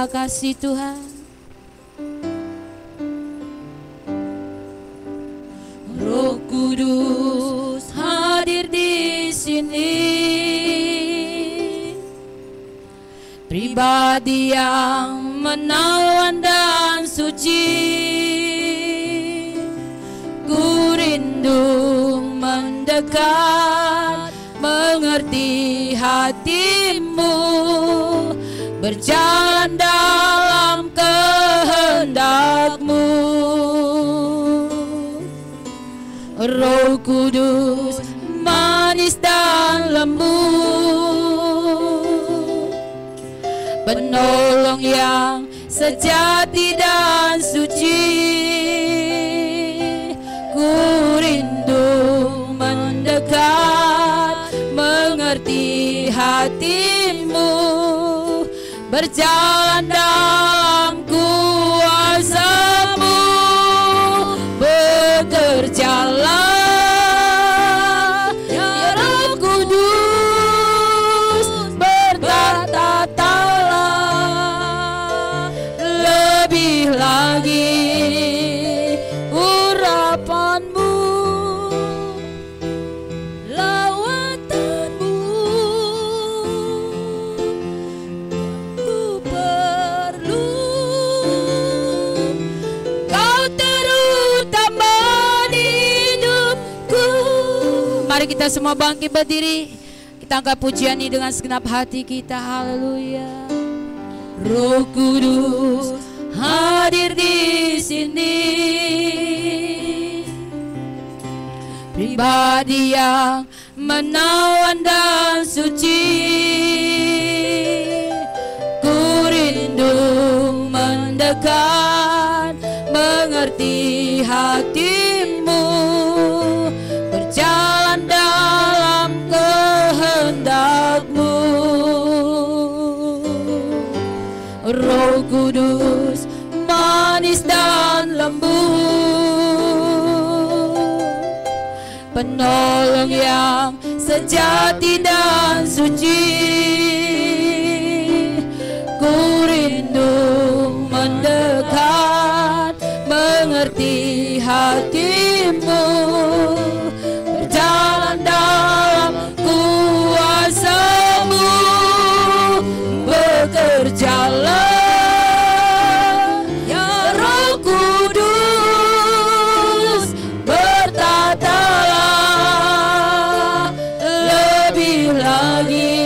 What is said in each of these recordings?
Terima kasih Tuhan. Roh Kudus hadir di sini, pribadi yang menawan dan suci. Ku rindu mendekat, mengerti hatimu, berjalan dalam kehendak-Mu. Roh Kudus manis dan lembut, penolong yang sejati dan suci. Ku rindu mendekat, mengerti hatimu, berjalan dalam kuasa-Mu. Bekerjalah ya Roh Kudus, bertata-tatalah lebih lagi urapan-Mu, lawatan-Mu. Ku perlu Kau terutama di hidupku. Mari kita semua bangkit berdiri, kita angkat pujian ini dengan segenap hati kita. Haleluya. Roh Kudus hadir di sini, pribadi yang menawan dan suci. Ku rindu mendekat, mengerti hatimu, berjalan dalam kehendak-Mu. Roh Kudus manis dan lembut, penolong yang sejati dan suci. Ku rindu mendekat, mengerti hatimu, berjalan dalam kuasa-Mu. Bekerjalah ya Roh Kudus, bertatalah lebih lagi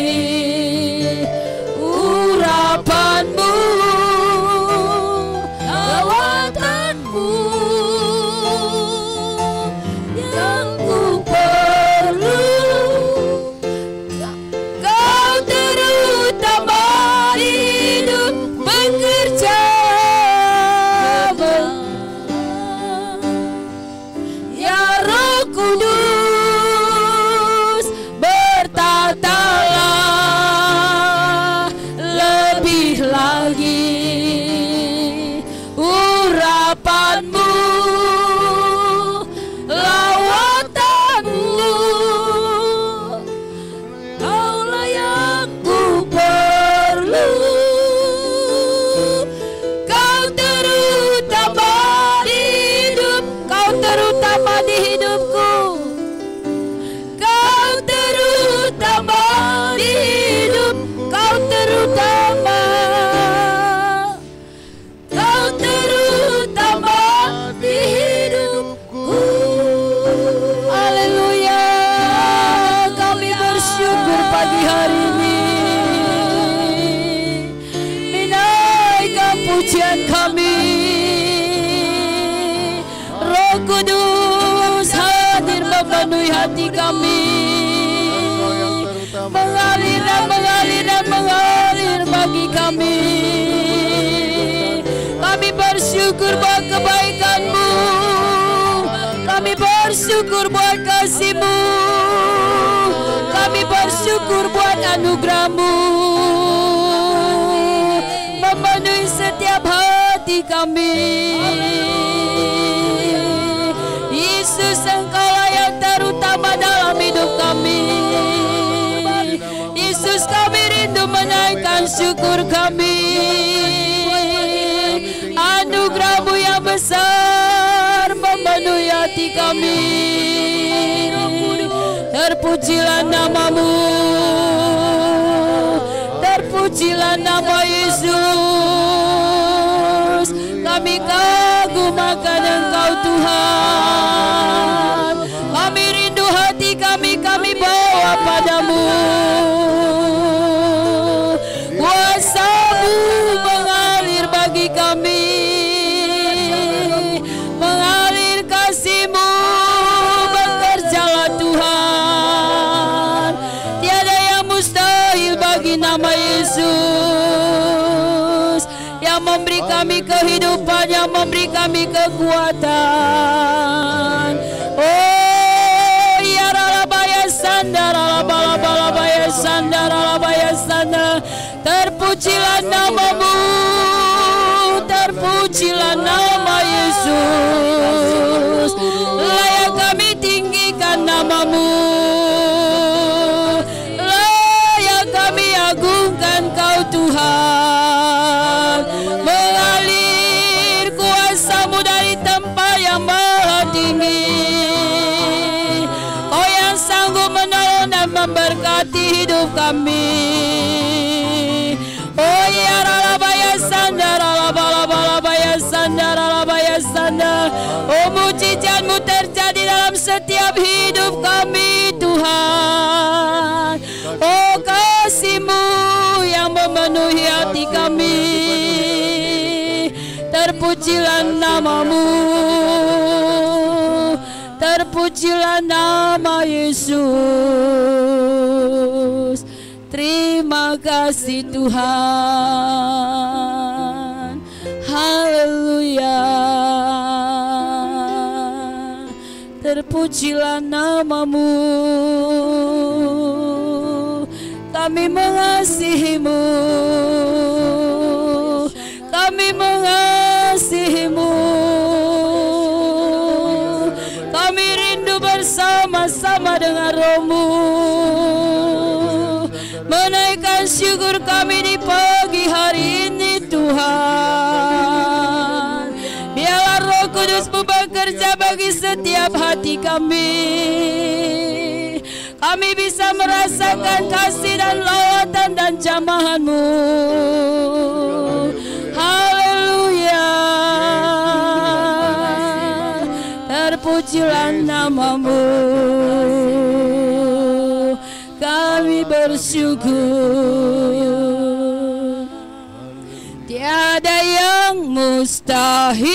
urapan-Mu, lawatan-Mu yang ku perlu. Kau terutama di hidup bekerja. Ya Roh Kudus, bertatalah lebih lagi urapan-Mu, lawatan-Mu. Kaulah yang ku perlu. Kau terutama di hidup, Kau terutama di hidupku. Kau terutama di hidup, Kau terutama. Kau terutama di hidupku. Haleluya. Kami bersyukur pagi hari ini. Menaikkan pujian kami. Roh Kudus hadir memenuhi hati kami, mengalir dan mengalir dan mengalir bagi kami. Kami bersyukur buat kebaikan-Mu, kami bersyukur buat kasih-Mu, kami bersyukur buat anugerah-Mu, memenuhi setiap hati kami. Yesus, Engkaulah yang terutama dalam hidup kami. Yesus, kami rindu menaikkan syukur kami. Anugerah-Mu yang besar memenuhi hati kami. Terpujilah nama-Mu, terpujilah nama Yesus. Kami kagum akan Engkau Tuhan. Kami rindu hati kami bawa padamu. Kuasa-Mu mengalir bagi kami, mengalir kasih-Mu, bekerjalah Tuhan. Tiada yang mustahil bagi nama Yesus, yang memberi kami kehidupan, yang memberi kami kekuatan. Oh ya ralabaya sandara bala sandara sandara. Terpujilah nama-Mu, terpujilah nama Yesus. Layak kami tinggikan nama-Mu, layak kami agungkan Kau Tuhan. Mengalir kuasa-Mu dari tempat yang maha tinggi. Kau yang sanggup menolong dan memberkati hidup kami. Oh ya ralabaya sandara balabaya sandara sandara. Oh mujizat-Mu terjadi dalam setiap hidup kami Tuhan. Oh kasih-Mu yang memenuhi hati kami. Terpujilah nama-Mu, terpujilah nama Yesus. Terima kasih Tuhan. Haleluya. Terpujilah nama-Mu. Kami mengasihi-Mu, kami mengasihi-Mu. Kami rindu bersama-sama dengan Roh-Mu, menaikkan syukur kami di pagi hari ini Tuhan. Biarlah Roh Kudus-Mu bekerja bagi setiap hati kami. Kami bisa merasakan kasih dan lawatan dan jamahan-Mu. Haleluya. Terpujilah nama-Mu. Kami bersyukur. Tiada yang mustahil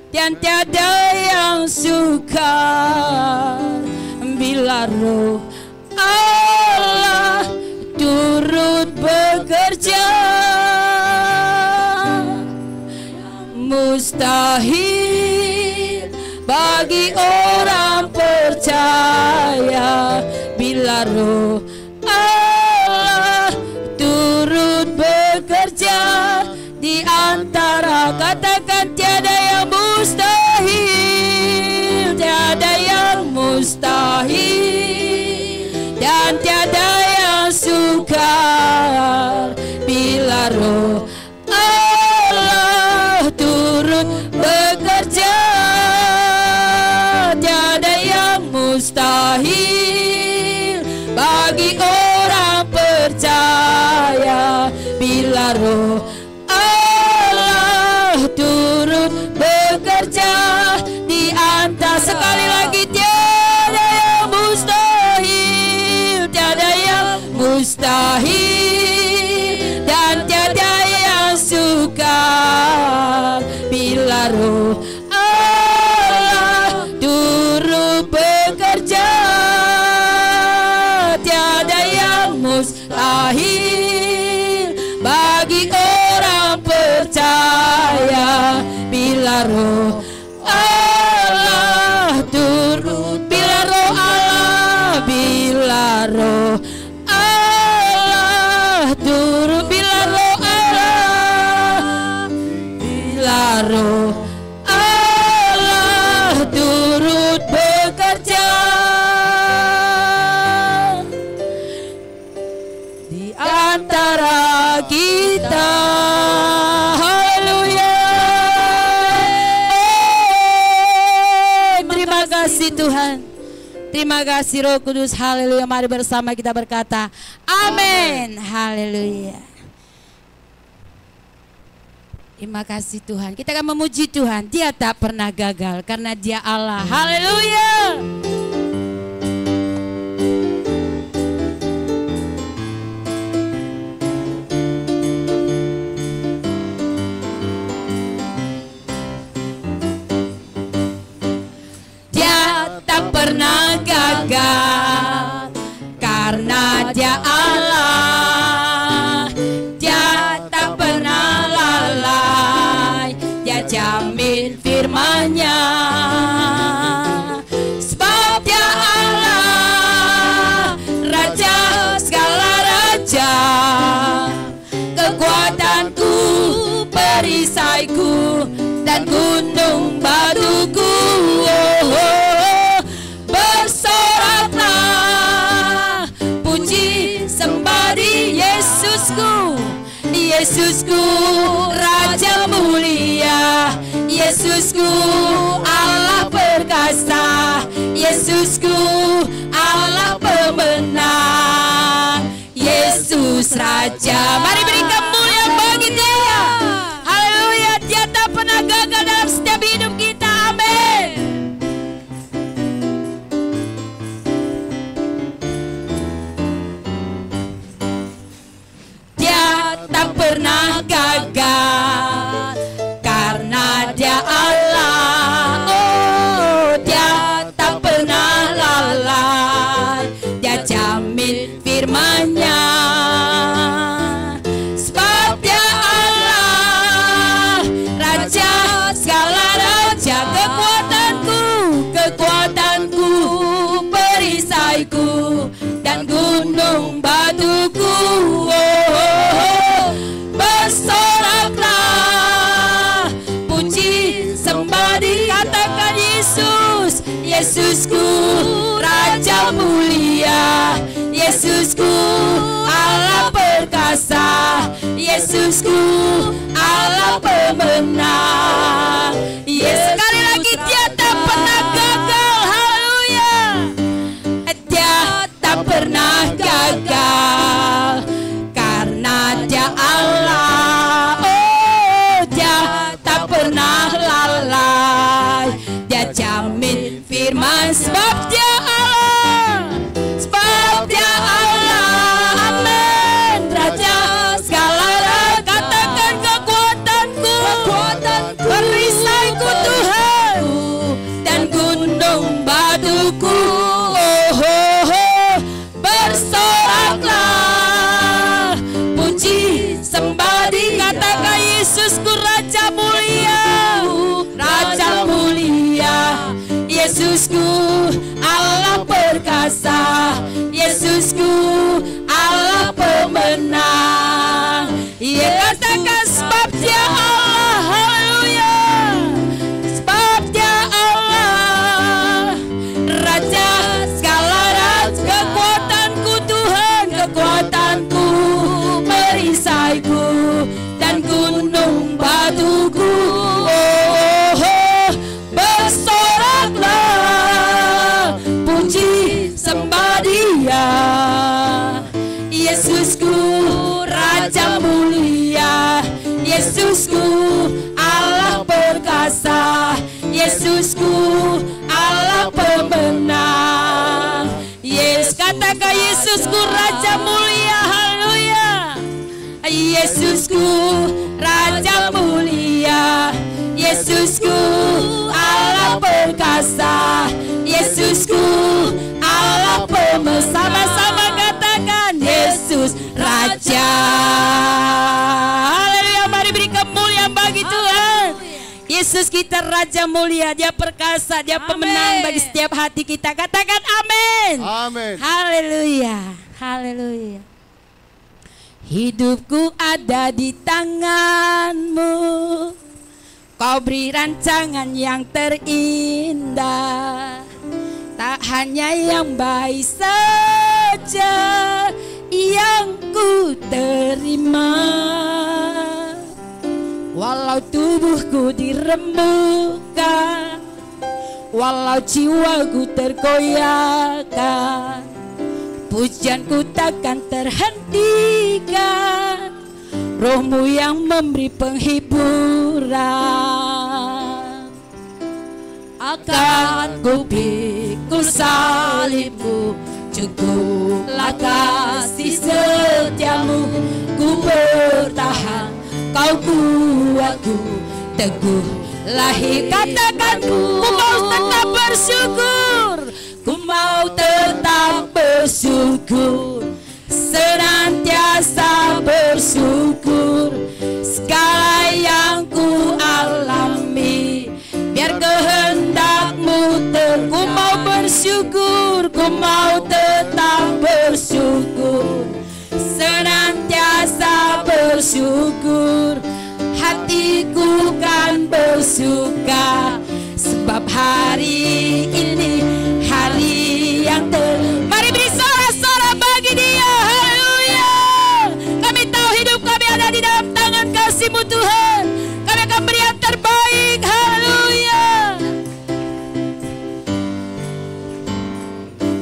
dan tiada yang sukar bila Roh Allah turut bekerja. Mustahil bagi orang percaya bila Roh Allah turut bekerja. Di antara katakan tiada yang mustahil, tiada yang mustahil dan tiada yang sukar bila Roh Allah turut bekerja. Tiada yang mustahil bagi orang percaya bila Roh Allah turut bekerja. Di antara sekali lagi tiada yang mustahil, tiada yang mustahil dan tiada yang sukar bila Roh Allah turut bekerja. Tiada yang mustahil bagi orang percaya bila Roh Allah turut, bila Roh Allah, bila Roh Allah turut, bila Roh Allah, bila Roh Allah turut bekerja. Tuhan. Terima kasih Roh Kudus. Haleluya. Mari bersama kita berkata amin. Haleluya. Terima kasih Tuhan. Kita akan memuji Tuhan. Dia tak pernah gagal karena Dia Allah. Haleluya. Dia tak pernah gagal karena Dia Allah. Jamin firman-Nya, sebab Dia Allah, Raja segala raja, kekuatanku, perisaiku, dan gunung batuku. Oh, oh, bersoraklah, puji sembah di Yesusku. Yesusku Raja mulia, Yesusku Allah perkasa, Yesusku Allah pemenang, Yesus Raja. Mari beri kemuliaan bagi Dia. Haleluya. Dia tak pernah gagal dalam setiap hidup kita. Amin. Tak pernah gagal karena Dia Allah. Oh, Dia tak pernah lalai. Dia jamin firman-Nya, sebab Dia Allah, Raja segala raja, kekuatanku, perisaiku, dan gunung batuku. Bersoraklah, puji sembah dikatakan Yesus. Yesusku Raja mulia, Yesusku Allah perkasa, Yesusku Allah pemenang. Sekali lagi Dia tak pernah gagal. Haleluya. Dia tak pernah gagal karena Dia Allah. Oh, Dia tak pernah lalai. Dia jamin firman, sebab Dia Allah, sebab Dia Allah. Amin. Raja segala raja, katakan kekuatanku, perisaiku Tuhan, dan gunung batuku. Oh, oh, oh. Bersoraklah, puji sembah dikatakan Yesusku Raja mulia, Raja mulia, Yesusku Allah perkasa, Yesusku Allah pemenang. Ia katakan sebab Dia Allah. Haleluya. Sebab Dia Allah, Raja segala raja, kekuatanku Tuhan, kekuatanku, perisaiku, dan gunung batuku. Oh, oh, bersoraklah, puji sembah Dia. Yesusku Raja mulia, Yesusku Allah perkasa, Yesusku Allah pemenang. Yes, katakan Yesusku Raja mulia. Haleluya. Yesusku Raja mulia, Yesusku Allah perkasa, Yesusku Allah pemenang. Sama-sama katakan Yesus Raja. Haleluya. Mari beri kemuliaan bagi Tuhan. Yesus kita Raja mulia, Dia perkasa, Dia pemenang bagi setiap hati kita. Katakan amin. Amin. Haleluya. Haleluya. Hidupku ada di tangan-Mu, Kau beri rancangan yang terindah. Tak hanya yang baik saja yang ku terima, walau tubuhku dirembukan, walau jiwaku terkoyakkan, pujianku takkan terhentikan. Rohmu yang memberi penghiburan. Akan ku pikul salibmu, cukuplah kasih setiamu. Ku bertahan, kau kuatku, teguh lahir. Katakan ku mau tetap bersyukur, ku mau tetap bersyukur, senantiasa bersyukur. Segala yang ku alami, biar kehendakmu ku mau bersyukur, ku mau tetap bersyukur, senantiasa bersyukur. Hatiku kan bersuka, sebab hari ini hari yang mari beri sorak-sorak bagi Dia. Haleluya. Kami tahu hidup kami ada di dalam tangan kasih-Mu Tuhan. Kami akan beri yang terbaik. Haleluya.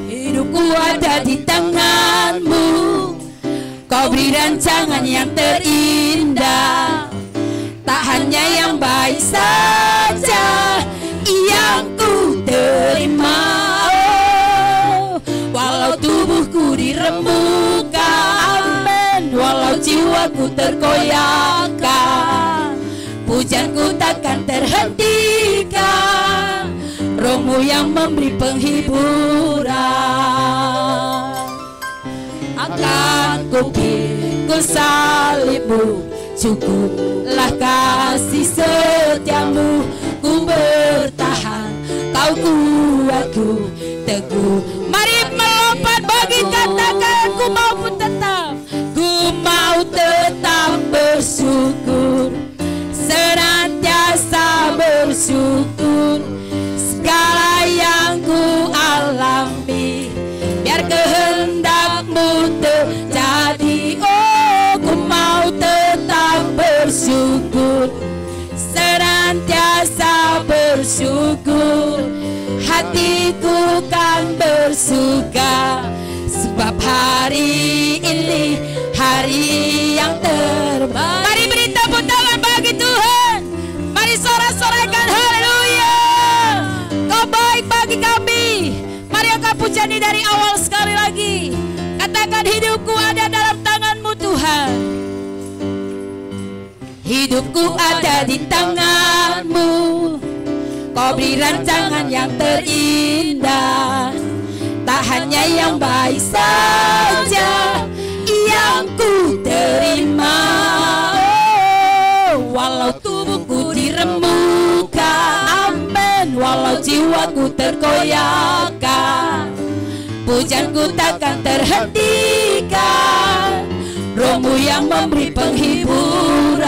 Hidupku ada di tangan-Mu, Kau beri rancangan yang terindah. Tak hanya yang baik saja yang ku terima, walau tubuhku diremukkan, amin. Walau jiwaku terkoyakkan, pujianku takkan terhentikan. Rohmu yang memberi penghiburan. Akan ku pikul salibmu, cukuplah kasih setiamu. Ku bertahan, kau kuatku, teguh. Mari melompat bagi katakan ku mau tetap, ku mau tetap bersyukur, senantiasa bersyukur. Segala yang ku alami, biar kehendak-Mu terjadi. Oh, ku mau tetap bersyukur, senantiasa bersyukur. Hatiku kan bersuka, sebab hari ini hari yang terbaik. Mari beri tepuk tangan bagi Tuhan. Mari sorak-sorakan haleluya. Kau baik bagi kami. Mari angkat pujian ini dari awal sekali lagi. Katakan hidupku ada dalam tangan-Mu Tuhan. Hidupku ada di tangan-Mu, Kau beri rancangan yang terindah. Tak hanya yang baik saja yang ku terima, walau tubuhku diremukkan, amin. Walau jiwaku terkoyakkan, pujianku takkan terhentikan. Rohmu yang memberi penghiburan.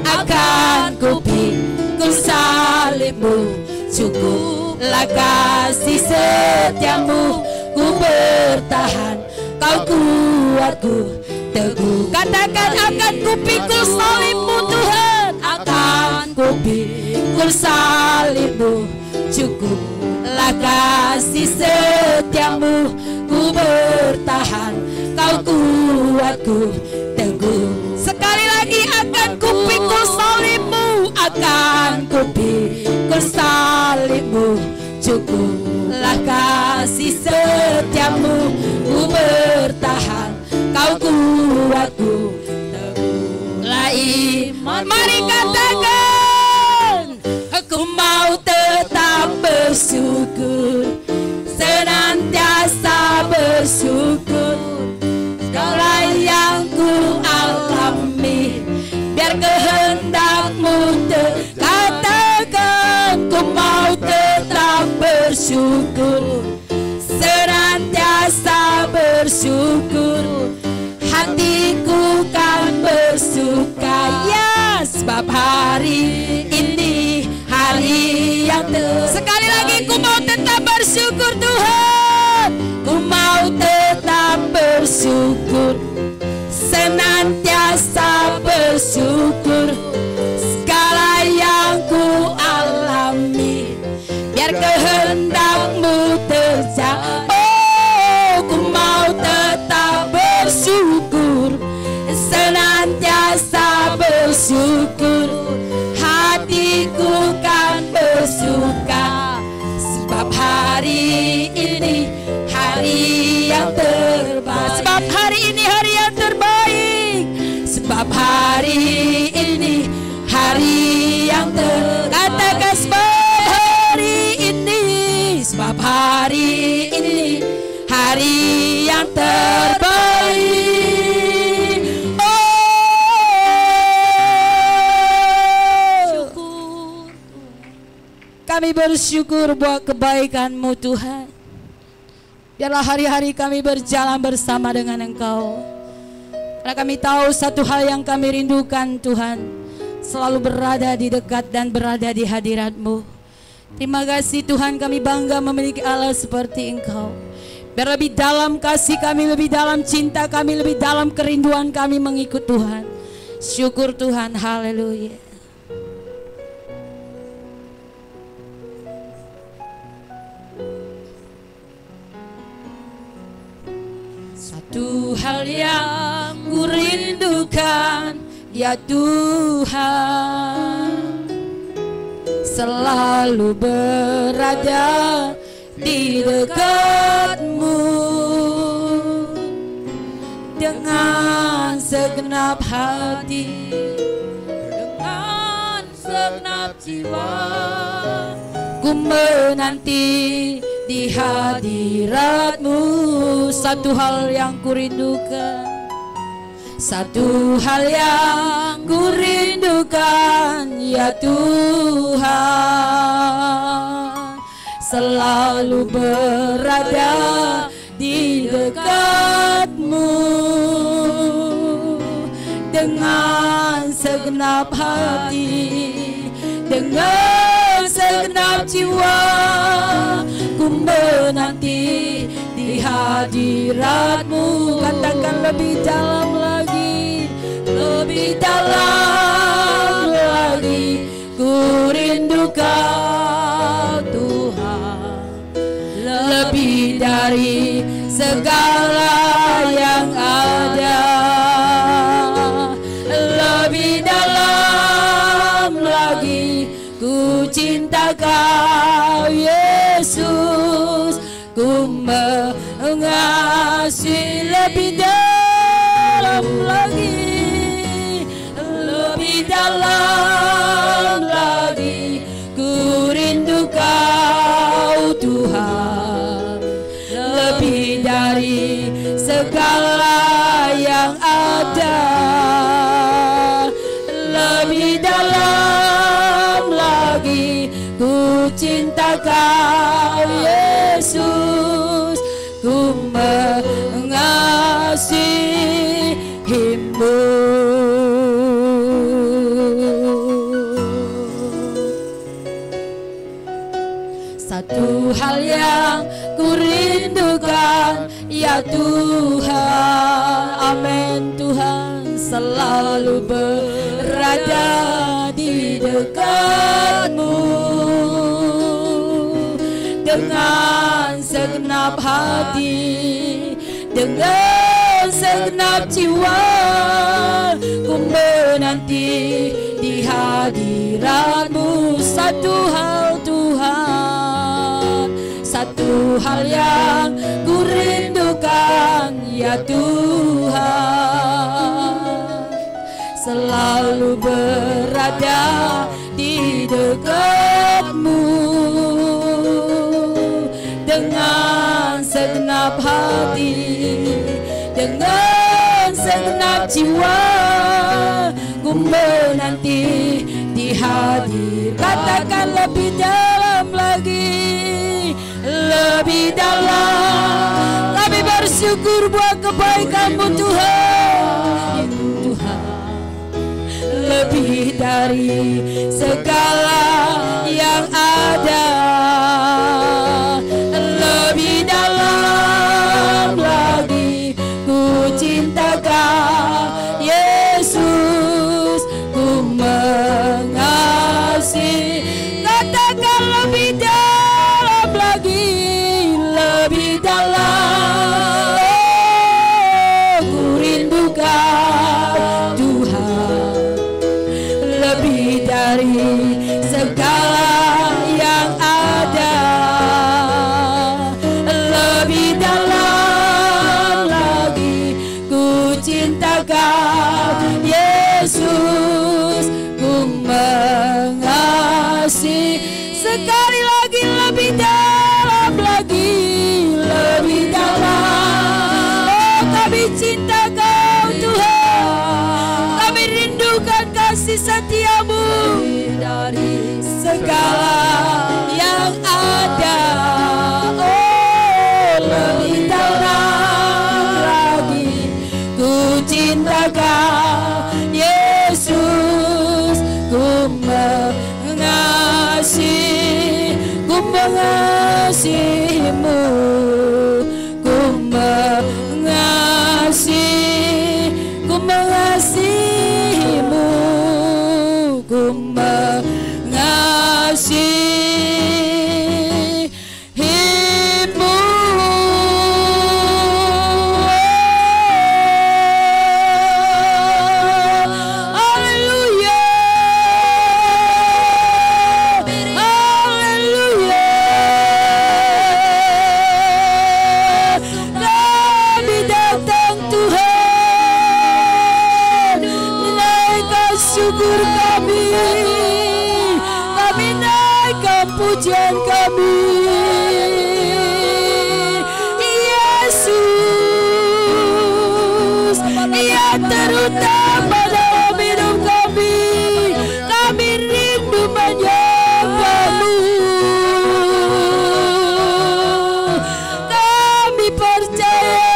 Akan ku pikul salibmu, cukuplah kasih setiamu. Ku bertahan, kau kuatku, teguh. Katakan akan ku pikul salibmu Tuhan. Akan ku pikul salibmu, cukuplah kasih setiamu. Ku bertahan, kau kuatku, teguh. Sekali lagi akan ku pikul salibmu, akan ku pikul salibmu, cukuplah kasih setiamu. Ku bertahan, kau kuatku, teguhlah iman. Mari katakan, aku mau tetap bersyukur, senantiasa bersyukur. Segala yang ku alami, biar kehendak-Mu katakan. Ku mau tetap bersyukur, senantiasa bersyukur. Hatiku kan bersuka, ya, sebab hari ini hari yang sekali lagi ku mau tetap bersyukur Tuhan. Ku mau tetap bersyukur, senantiasa bersyukur. Segala yang ku alami, sebab hari ini hari yang terbaik. Sebab hari ini hari yang katakan sebab hari ini, sebab hari ini hari yang terbaik. Oh, kami bersyukur buat kebaikan-Mu Tuhan. Biarlah hari-hari kami berjalan bersama dengan Engkau. Karena kami tahu satu hal yang kami rindukan Tuhan, selalu berada di dekat dan berada di hadirat-Mu. Terima kasih Tuhan, kami bangga memiliki Allah seperti Engkau. Biar lebih dalam kasih kami, lebih dalam cinta kami, lebih dalam kerinduan kami mengikut Tuhan. Syukur Tuhan, haleluya. Satu hal yang ku rindukan, ya Tuhan, selalu berada di dekat-Mu dengan segenap hati, dengan segenap jiwa. Ku menanti di hadirat-Mu. Satu hal yang ku rindukan, satu hal yang ku rindukan, ya Tuhan, selalu berada di dekat-Mu dengan segenap hati, dengan segenap jiwa. Ku menanti di hadirat-Mu. Katakan lebih dalam lagi, lebih dalam lagi. Ku rindu Kau Tuhan, lebih dari segala yang ada. Lebih dalam lagi, ku cinta Kau Yesus. Ku mengasihi lebih dalam lagi, lebih dalam lagi. Ku rindu Kau Tuhan, lebih dari segala yang ada. Lebih dalam lagi, ku cinta Kau Yesus. Ku mengasihi-Mu. Satu hal yang ku rindukan, ya Tuhan, amin Tuhan, selalu berada di dekat-Mu dengan segenap hati, dengan segenap jiwa. Ku menanti di hadirat-Mu. Satu hal Tuhan, satu hal yang ku rindukan, ya Tuhan, selalu berada di dekat-Mu dengan segenap hati, dengan segenap jiwa. Ku menanti di hadir. Katakan lebih dalam lagi, lebih dalam. Kami bersyukur buat kebaikan-Mu Tuhan, Tuhan, lebih dari segala yang ada. Lebih dalam lagi, ku cinta Kau Yesus. Ku mengasihi. Katakan lebih dalam lagi, lebih dalam. Ku rindu Kau Tuhan, lebih dari segala yang ada. Lebih dalam lagi, kasih setiamu dari segala yang ada. Oh, lebih dalam lagi ku cinta Kau Yesus, ku mengasihimu, ku mengasihimu, ku mengasihimu. Haleluya, haleluya. Kami datang Tuhan, naikkan syukur kami, kami naikkan pujian kami. Yesus, ya terutama dalam hidup kami, kami rindu menyembah-Mu. Kami percaya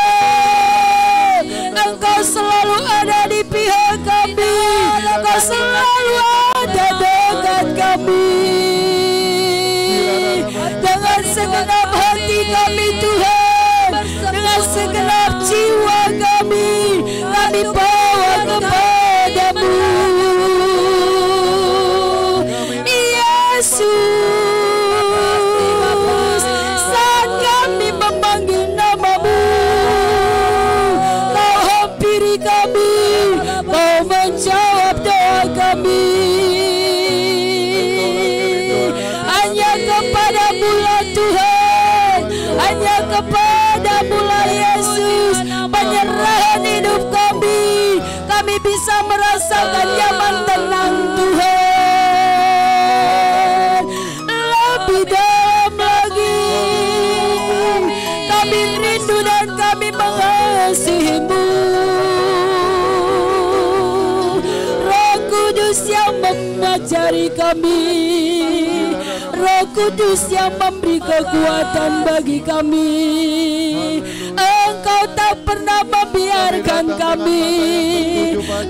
Engkau selalu ada di pihak kami, Engkau selalu ada dekat kami. Dengan segenap hati kami Tuhan, dengan segenap jiwa kami bawa kepada-Mu. Yesus, saat kami memanggil nama-Mu, Kau hampiri kami, Kau menjawab doa kami. Hanya kepada-Mu lah Tuhan, hanya kepada-Mu lah Yesus, penyerahan hidup kami, kami bisa merasakan nyaman tenang Tuhan. Lebih dalam lagi, kami rindu dan kami mengasihi-Mu. Roh Kudus yang mengajari kami, Roh Kudus yang memberi kekuatan bagi kami. Engkau tak pernah membiarkan kami,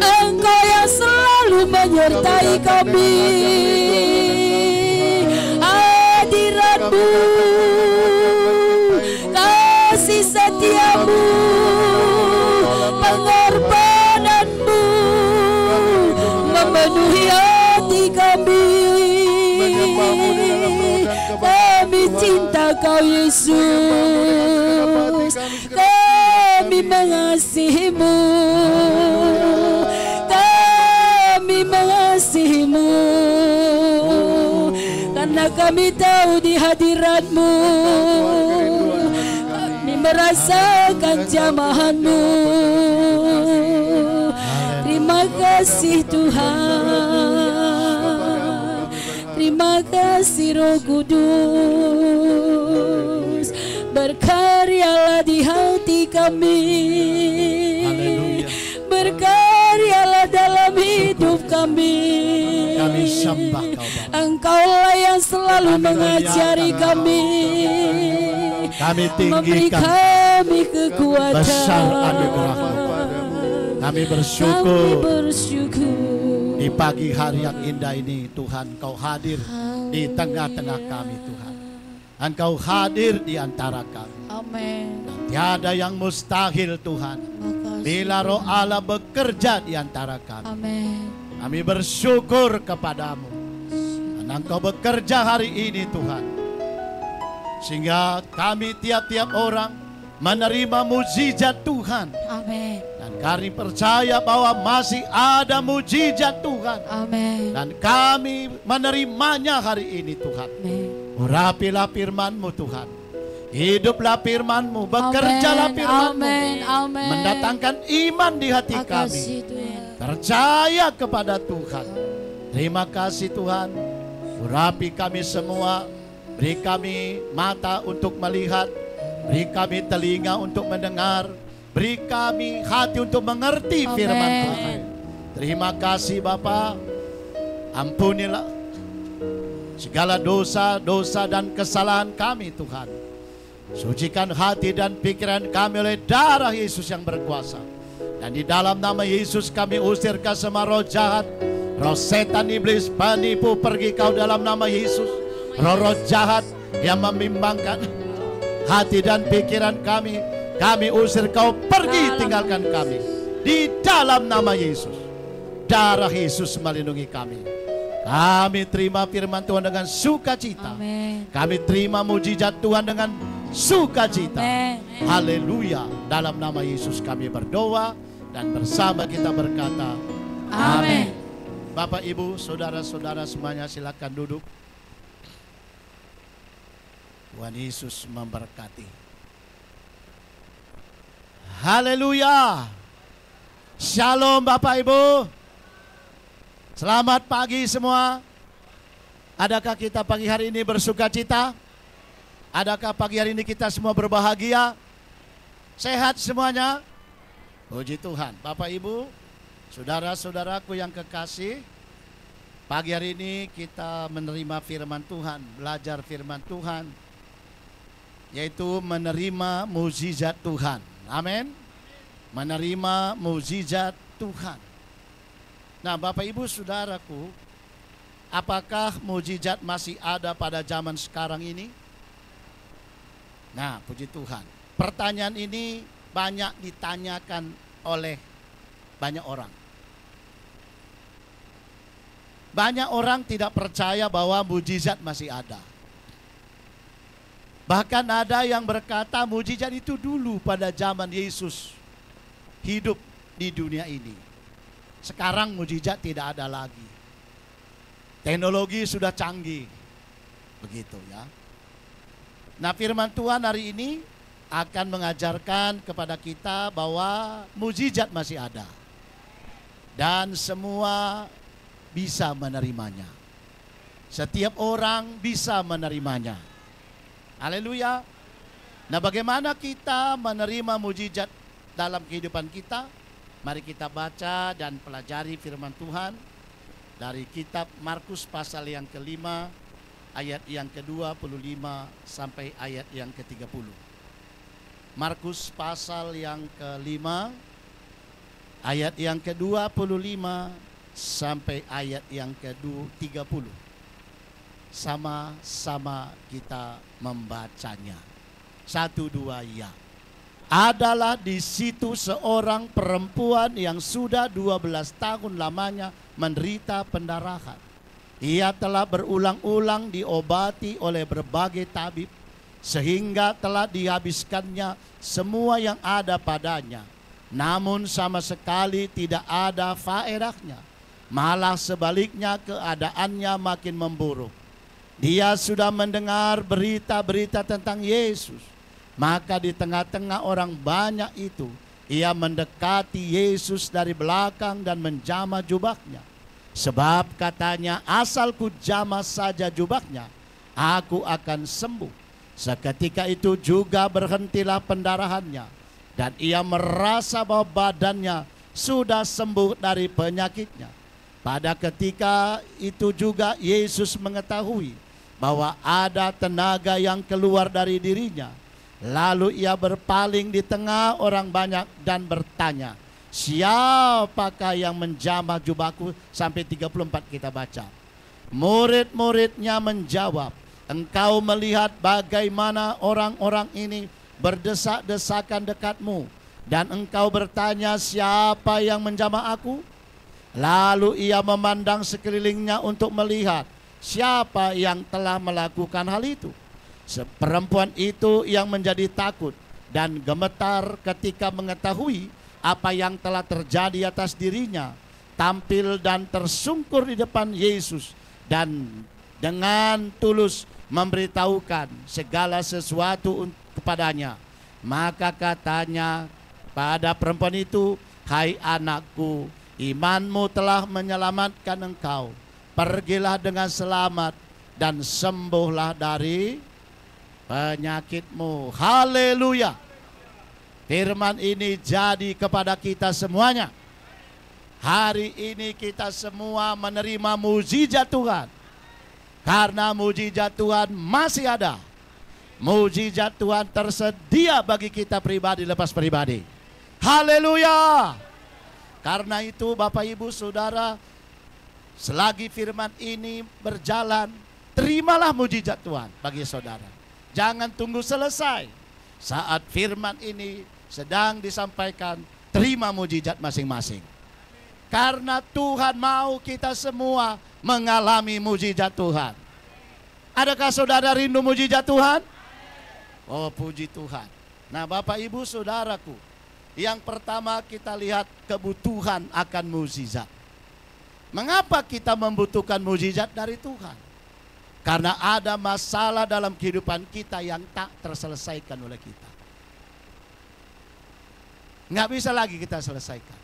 Engkau yang selalu menyertai kami. Hadirat-Mu, kasih setia-Mu, pengorbanan-Mu memenuhi hati kami. Kami cinta Kau Yesus, kami mengasihi-Mu, kami mengasihi-Mu, karena kami tahu di hadirat-Mu kami merasakan jamahan-Mu. Terima kasih Tuhan, terima kasih Roh Kudus, berkaryalah di hati kami, berkaryalah dalam hidup kami. Kami sembah Kau Bapa. Engkaulah yang selalu mengajari kami, Kami memberi tinggikan kami kekuatan. besar anugerah-Mu. Kami bersyukur di pagi hari yang indah ini Tuhan, Kau hadir di tengah-tengah kami Tuhan. Engkau hadir di antara kami. Amin. Tiada yang mustahil Tuhan, bila Roh Allah bekerja di antara kami. Amin. Kami bersyukur kepadamu karena Engkau bekerja hari ini Tuhan, sehingga kami tiap-tiap orang menerima mukjizat Tuhan. Amin. Dan kami percaya bahwa masih ada mukjizat Tuhan. Amin. Dan kami menerimanya hari ini Tuhan. Amin. Urapilah firman-Mu Tuhan, hiduplah firman-Mu, bekerjalah firman-Mu, Amin. Amin. mendatangkan iman di hati kami, Makasih Tuhan. percaya kepada Tuhan. Terima kasih Tuhan, urapi kami semua, beri kami mata untuk melihat, beri kami telinga untuk mendengar, beri kami hati untuk mengerti Amin. firman Tuhan. Terima kasih Bapa. Ampunilah segala dosa-dosa dan kesalahan kami Tuhan. Sucikan hati dan pikiran kami oleh darah Yesus yang berkuasa. Dan di dalam nama Yesus kami usir ke semua roh jahat, roh setan iblis penipu, pergi kau dalam nama Yesus. Roh-roh jahat yang membimbangkan hati dan pikiran kami usir kau pergi, tinggalkan kami. Di dalam nama Yesus. Darah Yesus melindungi kami. Kami terima firman Tuhan dengan sukacita. Amin. Kami terima mujizat Tuhan dengan sukacita. Haleluya. Dalam nama Yesus kami berdoa dan bersama kita berkata amin. Bapak, Ibu, saudara-saudara semuanya silakan duduk. Tuhan Yesus memberkati. Haleluya. Shalom Bapak Ibu. Selamat pagi semua. Adakah kita pagi hari ini bersuka cita? Adakah pagi hari ini kita semua berbahagia? Sehat semuanya? Puji Tuhan. Bapak Ibu, saudara-saudaraku yang kekasih, pagi hari ini kita menerima firman Tuhan, belajar firman Tuhan, yaitu menerima mukjizat Tuhan. Amin. Menerima mukjizat Tuhan. Nah, Bapak Ibu saudaraku, apakah mukjizat masih ada pada zaman sekarang ini? Nah, puji Tuhan. Pertanyaan ini banyak ditanyakan oleh banyak orang. Banyak orang tidak percaya bahwa mukjizat masih ada. Bahkan ada yang berkata mukjizat itu dulu pada zaman Yesus hidup di dunia ini. Sekarang mukjizat tidak ada lagi. Teknologi sudah canggih. Begitu ya. Nah, firman Tuhan hari ini akan mengajarkan kepada kita bahwa mukjizat masih ada. Dan semua bisa menerimanya. Setiap orang bisa menerimanya. Haleluya. Nah, bagaimana kita menerima mukjizat dalam kehidupan kita? Mari kita baca dan pelajari firman Tuhan dari kitab Markus pasal yang ke-5 ayat yang ke-25 sampai ayat yang ke-30. Markus pasal yang ke-5 ayat yang ke-25 sampai ayat yang ke-30. Sama-sama kita membacanya. 1, 2, ya. Adalah di situ seorang perempuan yang sudah 12 tahun lamanya menderita pendarahan. Ia telah berulang-ulang diobati oleh berbagai tabib, sehingga telah dihabiskannya semua yang ada padanya. Namun sama sekali tidak ada faedahnya. Malah sebaliknya keadaannya makin memburuk. Dia sudah mendengar berita-berita tentang Yesus. Maka di tengah-tengah orang banyak itu, ia mendekati Yesus dari belakang dan menjamah jubahnya. Sebab katanya, asalku jamah saja jubahnya, aku akan sembuh. Seketika itu juga berhentilah pendarahannya. Dan ia merasa bahwa badannya sudah sembuh dari penyakitnya. Pada ketika itu juga Yesus mengetahui bahwa ada tenaga yang keluar dari dirinya. Lalu ia berpaling di tengah orang banyak dan bertanya, siapakah yang menjamah jubahku? Sampai 34 kita baca. Murid-muridnya menjawab, engkau melihat bagaimana orang-orang ini berdesak-desakan dekatmu, dan engkau bertanya siapa yang menjamah aku? Lalu ia memandang sekelilingnya untuk melihat siapa yang telah melakukan hal itu. Perempuan itu yang menjadi takut dan gemetar ketika mengetahui apa yang telah terjadi atas dirinya, tampil dan tersungkur di depan Yesus dan dengan tulus memberitahukan segala sesuatu kepadanya. Maka katanya pada perempuan itu, hai anakku, imanmu telah menyelamatkan engkau. Pergilah dengan selamat dan sembuhlah dari penyakitmu. Haleluya. Firman ini jadi kepada kita semuanya. Hari ini kita semua menerima mujizat Tuhan. Karena mujizat Tuhan masih ada. Mujizat Tuhan tersedia bagi kita pribadi lepas pribadi. Haleluya. Karena itu Bapak Ibu Saudara, selagi firman ini berjalan, terimalah mujizat Tuhan bagi saudara. Jangan tunggu selesai. Saat firman ini sedang disampaikan, terima mujizat masing-masing. Karena Tuhan mau kita semua mengalami mujizat Tuhan. Adakah saudara rindu mujizat Tuhan? Oh, puji Tuhan. Nah, Bapak Ibu Saudaraku, yang pertama kita lihat kebutuhan akan mujizat. Mengapa kita membutuhkan mujizat dari Tuhan? Karena ada masalah dalam kehidupan kita yang tak terselesaikan oleh kita. Nggak bisa lagi kita selesaikan.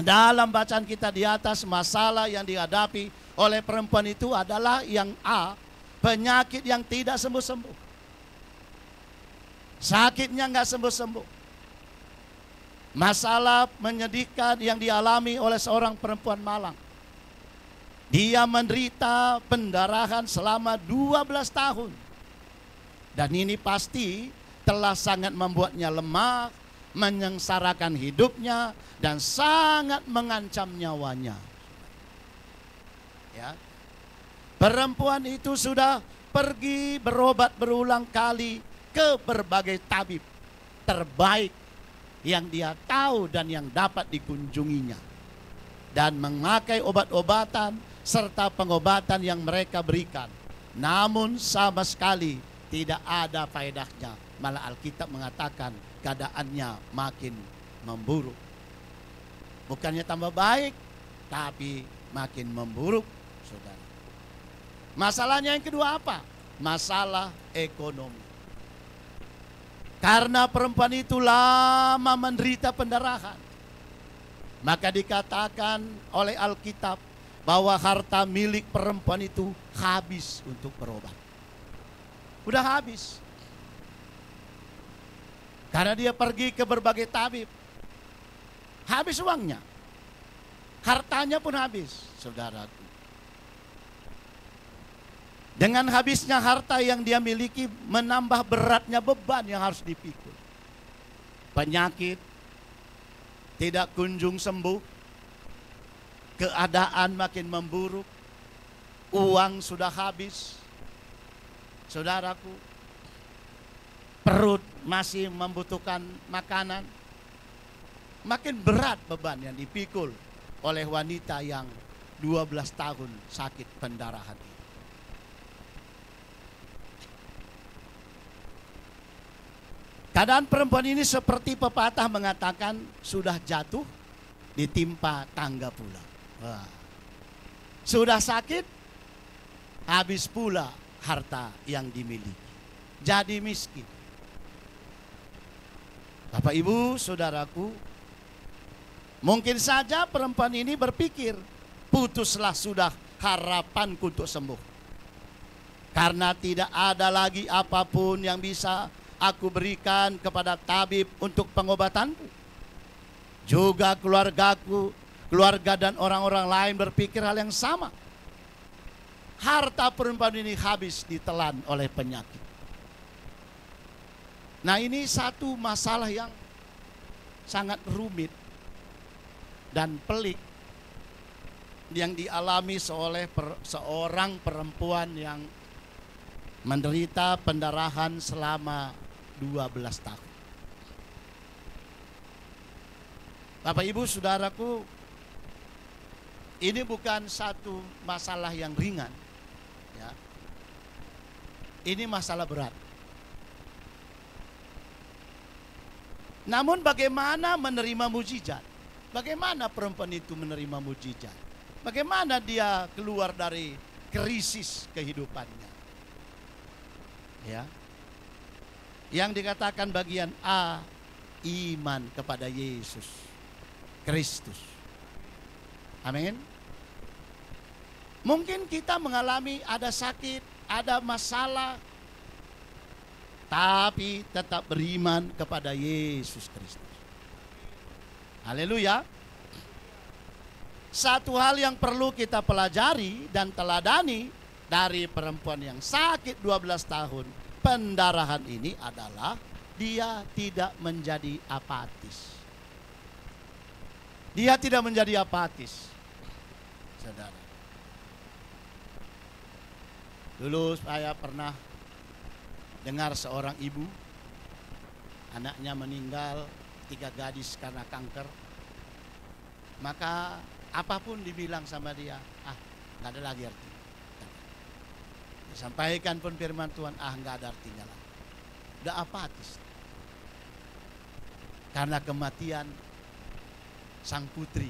Dalam bacaan kita di atas, masalah yang dihadapi oleh perempuan itu adalah yang A, penyakit yang tidak sembuh-sembuh. Sakitnya nggak sembuh-sembuh. Masalah menyedihkan yang dialami oleh seorang perempuan malang. Dia menderita pendarahan selama 12 tahun. Dan ini pasti telah sangat membuatnya lemah, menyengsarakan hidupnya, dan sangat mengancam nyawanya. Ya. Perempuan itu sudah pergi berobat berulang kali ke berbagai tabib terbaik yang dia tahu dan yang dapat dikunjunginya, dan memakai obat-obatan serta pengobatan yang mereka berikan. Namun sama sekali tidak ada faedahnya. Malah Alkitab mengatakan keadaannya makin memburuk. Bukannya tambah baik, tapi makin memburuk, saudara. Masalahnya yang kedua apa? Masalah ekonomi. Karena perempuan itu lama menderita pendarahan, maka dikatakan oleh Alkitab bahwa harta milik perempuan itu habis untuk berobat. Udah habis. Karena dia pergi ke berbagai tabib. Habis uangnya. Hartanya pun habis, saudaraku. Dengan habisnya harta yang dia miliki, menambah beratnya beban yang harus dipikul. Penyakit tidak kunjung sembuh, keadaan makin memburuk, uang sudah habis. Saudaraku, perut masih membutuhkan makanan. Makin berat beban yang dipikul oleh wanita yang 12 tahun sakit pendarahan ini. Keadaan perempuan ini seperti pepatah mengatakan, sudah jatuh ditimpa tangga pula. Wah. Sudah sakit, habis pula harta yang dimiliki. Jadi miskin. Bapak Ibu Saudaraku, mungkin saja perempuan ini berpikir, putuslah sudah harapanku untuk sembuh. Karena tidak ada lagi apapun yang bisa aku berikan kepada tabib untuk pengobatanku. Juga keluargaku, keluarga dan orang-orang lain berpikir hal yang sama. Harta perempuan ini habis ditelan oleh penyakit. Nah, ini satu masalah yang sangat rumit dan pelik yang dialami oleh seorang perempuan yang menderita pendarahan selama 12 tahun. Bapak Ibu Saudaraku, ini bukan satu masalah yang ringan, ya. Ini masalah berat. Namun bagaimana menerima mujizat? Bagaimana perempuan itu menerima mujizat? Bagaimana dia keluar dari krisis kehidupannya? Ya. Yang dikatakan bagian A, iman kepada Yesus Kristus. Amin. Mungkin kita mengalami ada sakit, ada masalah, tapi tetap beriman kepada Yesus Kristus. Haleluya. satu hal yang perlu kita pelajari dan teladani dari perempuan yang sakit 12 tahun pendarahan ini adalah dia tidak menjadi apatis. Dia tidak menjadi apatis. Saudara. Dulu saya pernah dengar seorang ibu, anaknya meninggal, 3 gadis karena kanker. Maka apapun dibilang sama dia, nggak ada lagi arti. Disampaikan pun firman Tuhan, nggak ada artinya lah. Udah apatis. Karena kematian sang putri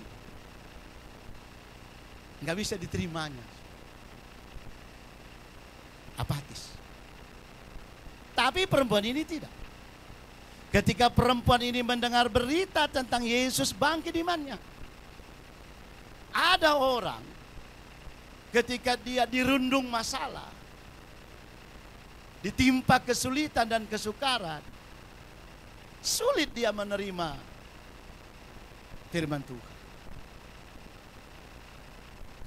nggak bisa diterimanya. Apatis. Tapi perempuan ini tidak. Ketika perempuan ini mendengar berita tentang Yesus bangkit imannya. Ada orang ketika dia dirundung masalah, ditimpa kesulitan dan kesukaran, sulit dia menerima firman Tuhan.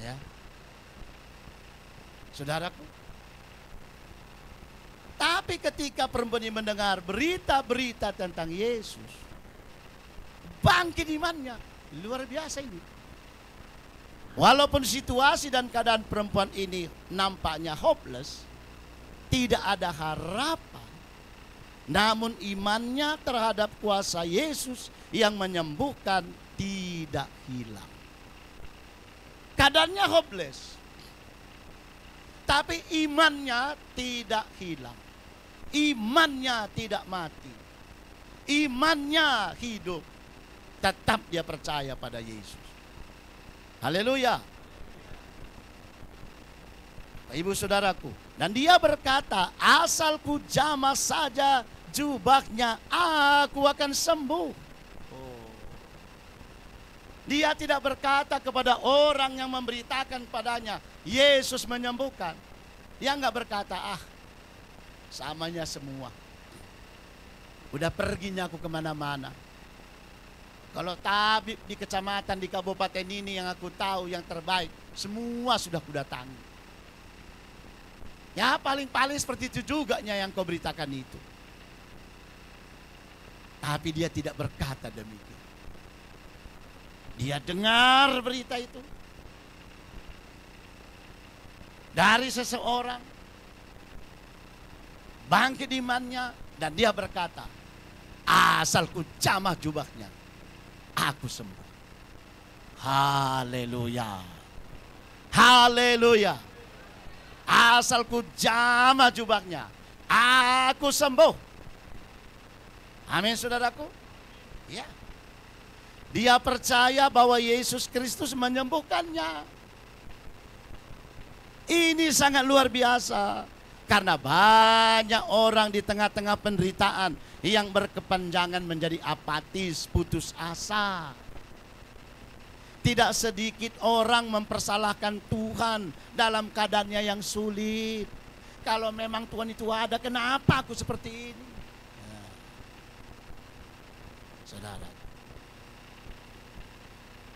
Ya. Saudaraku, tapi ketika perempuan ini mendengar berita-berita tentang Yesus, bangkit imannya. Luar biasa ini. Walaupun situasi dan keadaan perempuan ini nampaknya hopeless, tidak ada harapan, namun imannya terhadap kuasa Yesus yang menyembuhkan tidak hilang. Keadaannya hopeless, tapi imannya tidak hilang. Imannya tidak mati. Imannya hidup. Tetap dia percaya pada Yesus. Haleluya. Ibu saudaraku. Dan dia berkata, asal ku jamah saja jubahnya, aku akan sembuh. Dia tidak berkata kepada orang yang memberitakan padanya, Yesus menyembuhkan. Dia enggak berkata, samanya semua. Udah perginya aku kemana-mana. Kalau tabib di kecamatan, di kabupaten ini yang aku tahu yang terbaik, semua sudah kudatangi. Ya paling-paling seperti itu juga yang kau beritakan itu. Tapi dia tidak berkata demikian. Dia dengar berita itu dari seseorang, bangkit imannya, dan dia berkata, asal ku jamah jubahnya, aku sembuh. Haleluya. Haleluya. Asal ku jamah jubahnya, aku sembuh. Amin saudaraku. Ya. Dia percaya bahwa Yesus Kristus menyembuhkannya. Ini sangat luar biasa. Karena banyak orang di tengah-tengah penderitaan yang berkepanjangan menjadi apatis, putus asa. Tidak sedikit orang mempersalahkan Tuhan dalam keadaannya yang sulit. Kalau memang Tuhan itu ada, kenapa aku seperti ini? Ya. Saudara,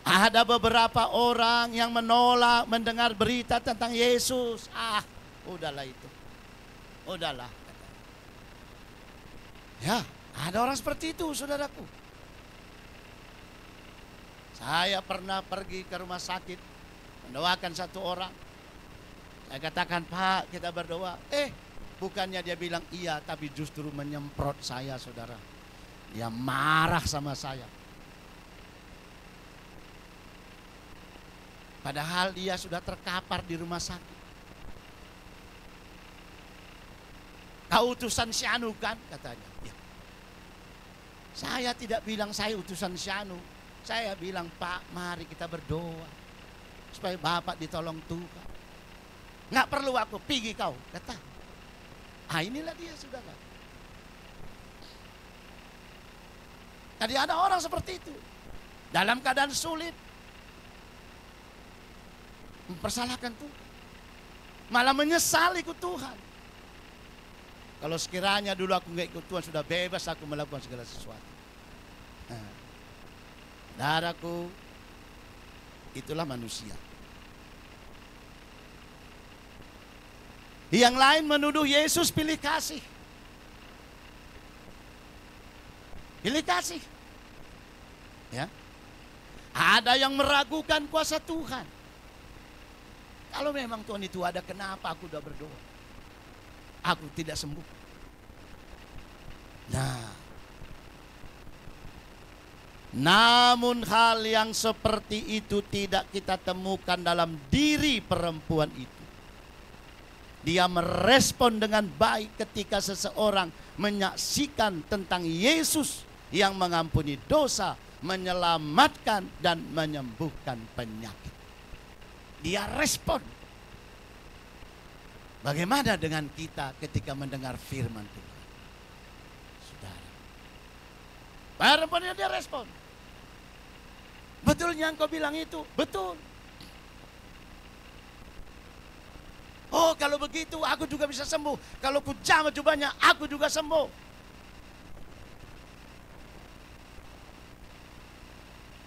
ada beberapa orang yang menolak mendengar berita tentang Yesus. Udahlah itu. Udahlah. Ya, ada orang seperti itu, saudaraku. Saya pernah pergi ke rumah sakit mendoakan satu orang. Saya katakan, Pak, kita berdoa. Bukannya dia bilang iya, tapi justru menyemprot saya, saudara. Dia marah sama saya. Padahal dia sudah terkapar di rumah sakit. Kau utusan si Anu kan? Katanya. Ya. Saya tidak bilang saya utusan si Anu. Saya bilang, Pak, mari kita berdoa supaya Bapak ditolong Tuhan. Nggak perlu aku, pergi kau, kata. Inilah dia, saudara. Tadi ada orang seperti itu. Dalam keadaan sulit, mempersalahkan Tuhan. Malah menyesal ikut Tuhan. Kalau sekiranya dulu aku nggak ikut Tuhan, sudah bebas aku melakukan segala sesuatu. Saudaraku, Itulah manusia. Yang lain menuduh Yesus pilih kasih. Pilih kasih. Ya. Ada yang meragukan kuasa Tuhan. Kalau memang Tuhan itu ada, kenapa aku udah berdoa? Aku tidak sembuh. Nah, namun hal yang seperti itu tidak kita temukan dalam diri perempuan itu. Dia merespon dengan baik ketika seseorang menyaksikan tentang Yesus yang mengampuni dosa, menyelamatkan dan menyembuhkan penyakit. Dia respon. Bagaimana dengan kita ketika mendengar firman Tuhan? Saudara, perempuan dia respon. Betulnya engkau bilang itu? Betul. Oh, kalau begitu aku juga bisa sembuh. Kalau ku jamah jubahnya, aku juga sembuh.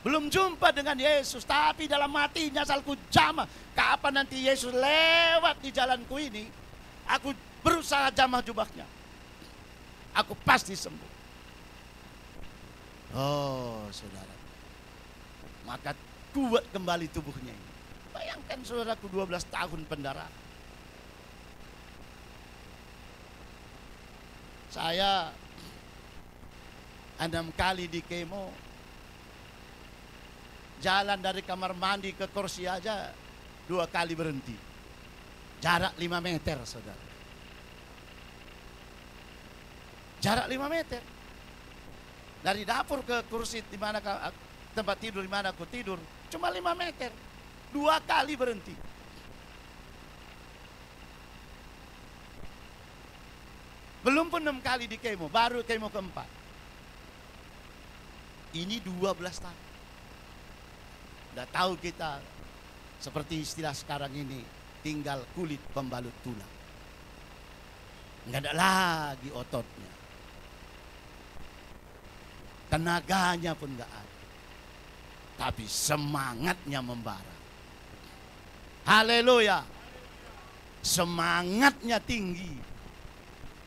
Belum jumpa dengan Yesus, tapi dalam hatinya asal ku jamah. Kapan nanti Yesus lewat di jalanku ini, aku berusaha jamah jubahnya. Aku pasti sembuh. Oh, saudara. Maka kuat kembali tubuhnya ini. Bayangkan saudaraku 12 tahun pendarahan. Saya 6 kali di kemo. Jalan dari kamar mandi ke kursi aja 2 kali berhenti. Jarak 5 meter, saudara. Jarak 5 meter. Dari dapur ke kursi di mana tempat tidur di mana aku tidur, cuma 5 meter. 2 kali berhenti. Belum pun 6 kali di kemo, baru kemo keempat. Ini 12 tahun. Udah tahu kita seperti istilah sekarang ini, tinggal kulit pembalut tulang. Enggak ada lagi ototnya. Tenaganya pun enggak ada. Tapi semangatnya membara. Haleluya. Semangatnya tinggi.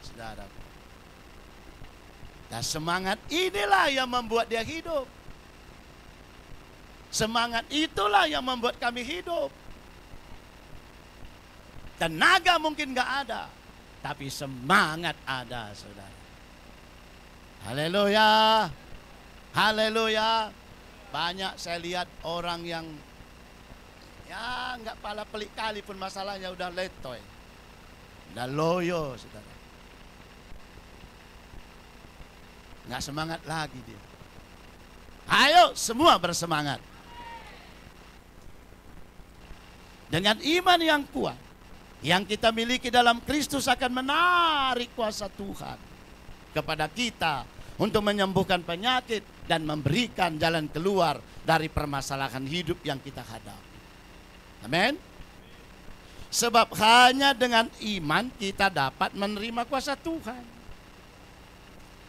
Saudara. Nah, semangat inilah yang membuat dia hidup. Semangat itulah yang membuat kami hidup. Tenaga mungkin gak ada, tapi semangat ada, saudara. Haleluya. Haleluya. Banyak saya lihat orang yang ya gak pala pelik kali pun masalahnya udah letoy. Udah loyo, saudara. Nggak semangat lagi dia. Ayo semua bersemangat. Dengan iman yang kuat yang kita miliki dalam Kristus akan menarik kuasa Tuhan kepada kita untuk menyembuhkan penyakit dan memberikan jalan keluar dari permasalahan hidup yang kita hadapi. Amin. Sebab hanya dengan iman kita dapat menerima kuasa Tuhan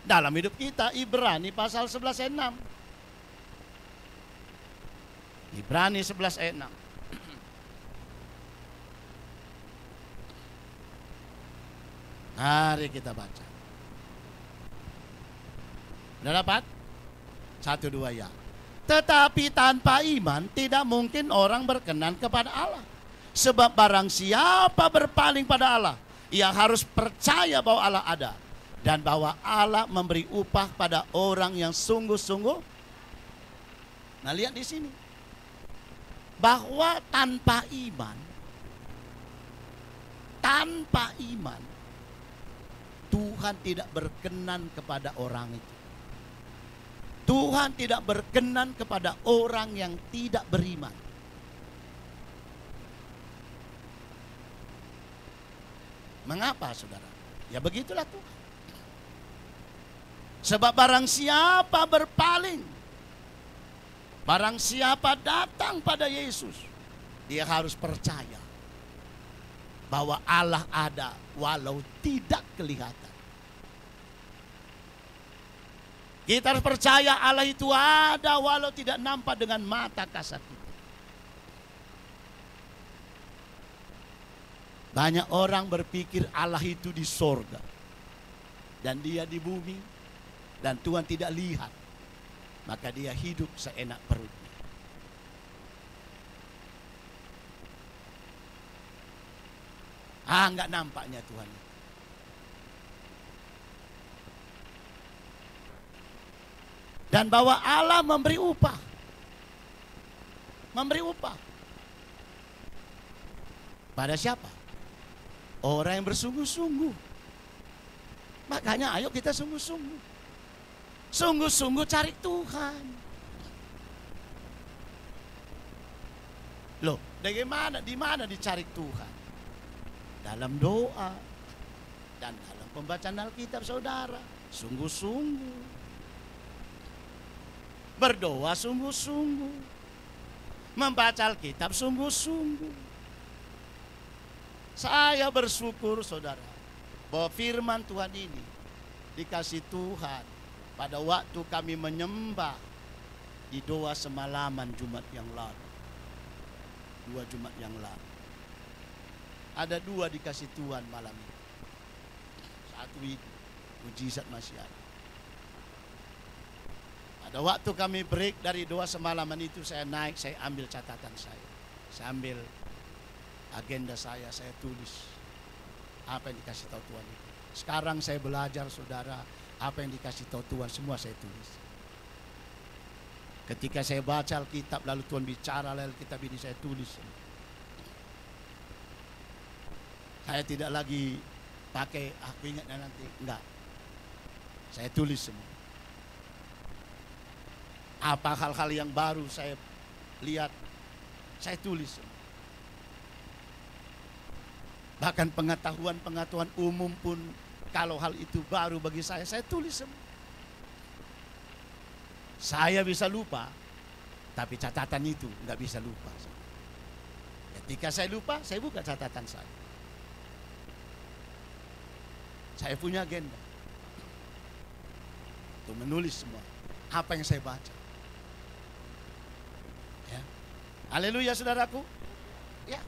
dalam hidup kita. Ibrani pasal 11 ayat 6. Ibrani 11 ayat 6. Mari kita baca. Sudah dapat? 1, 2 ya. Tetapi tanpa iman tidak mungkin orang berkenan kepada Allah. Sebab barang siapa berpaling pada Allah, ia harus percaya bahwa Allah ada dan bahwa Allah memberi upah pada orang yang sungguh-sungguh. Nah, lihat di sini. Bahwa tanpa iman Tuhan tidak berkenan kepada orang itu. Tuhan tidak berkenan kepada orang yang tidak beriman. Mengapa, saudara? Ya begitulah Tuhan. Sebab barang siapa berpaling, barang siapa datang pada Yesus, dia harus percaya bahwa Allah ada walau tidak kelihatan. Kita harus percaya Allah itu ada walau tidak nampak dengan mata kasat kita. Banyak orang berpikir Allah itu di sorga dan dia di bumi dan Tuhan tidak lihat. Maka dia hidup seenak perutnya. Enggak nampaknya Tuhan. Dan bahwa Allah memberi upah. Memberi upah. Pada siapa? Orang yang bersungguh-sungguh. Makanya ayo kita sungguh-sungguh. Sungguh-sungguh cari Tuhan. Loh, bagaimana? Di mana dicari Tuhan? Dalam doa dan dalam pembacaan Alkitab, saudara. Sungguh-sungguh. Berdoa sungguh-sungguh. Membaca Alkitab sungguh-sungguh. Saya bersyukur, saudara, bahwa firman Tuhan ini dikasih Tuhan pada waktu kami menyembah di doa semalaman Jumat yang lalu. 2 Jumat yang lalu. Ada 2 dikasih Tuhan malam ini. Satu itu, mujizat masih ada. Pada waktu kami break dari doa semalaman itu, saya naik, saya ambil catatan saya. Saya ambil agenda saya tulis. Apa yang dikasih tahu Tuhan itu. Sekarang saya belajar, saudara, apa yang dikasih tahu Tuhan semua saya tulis. Ketika saya baca Alkitab lalu Tuhan bicara lalu Alkitab ini saya tulis. Saya tidak lagi pakai aku ingat nanti, enggak. Saya tulis semua. Apa hal-hal yang baru saya lihat, saya tulis semua. Bahkan pengetahuan-pengetahuan umum pun kalau hal itu baru bagi saya tulis semua. Saya bisa lupa, tapi catatan itu nggak bisa lupa. Ketika saya lupa, saya buka catatan saya. Saya punya agenda untuk menulis semua apa yang saya baca. Ya. Haleluya, saudaraku. Ya,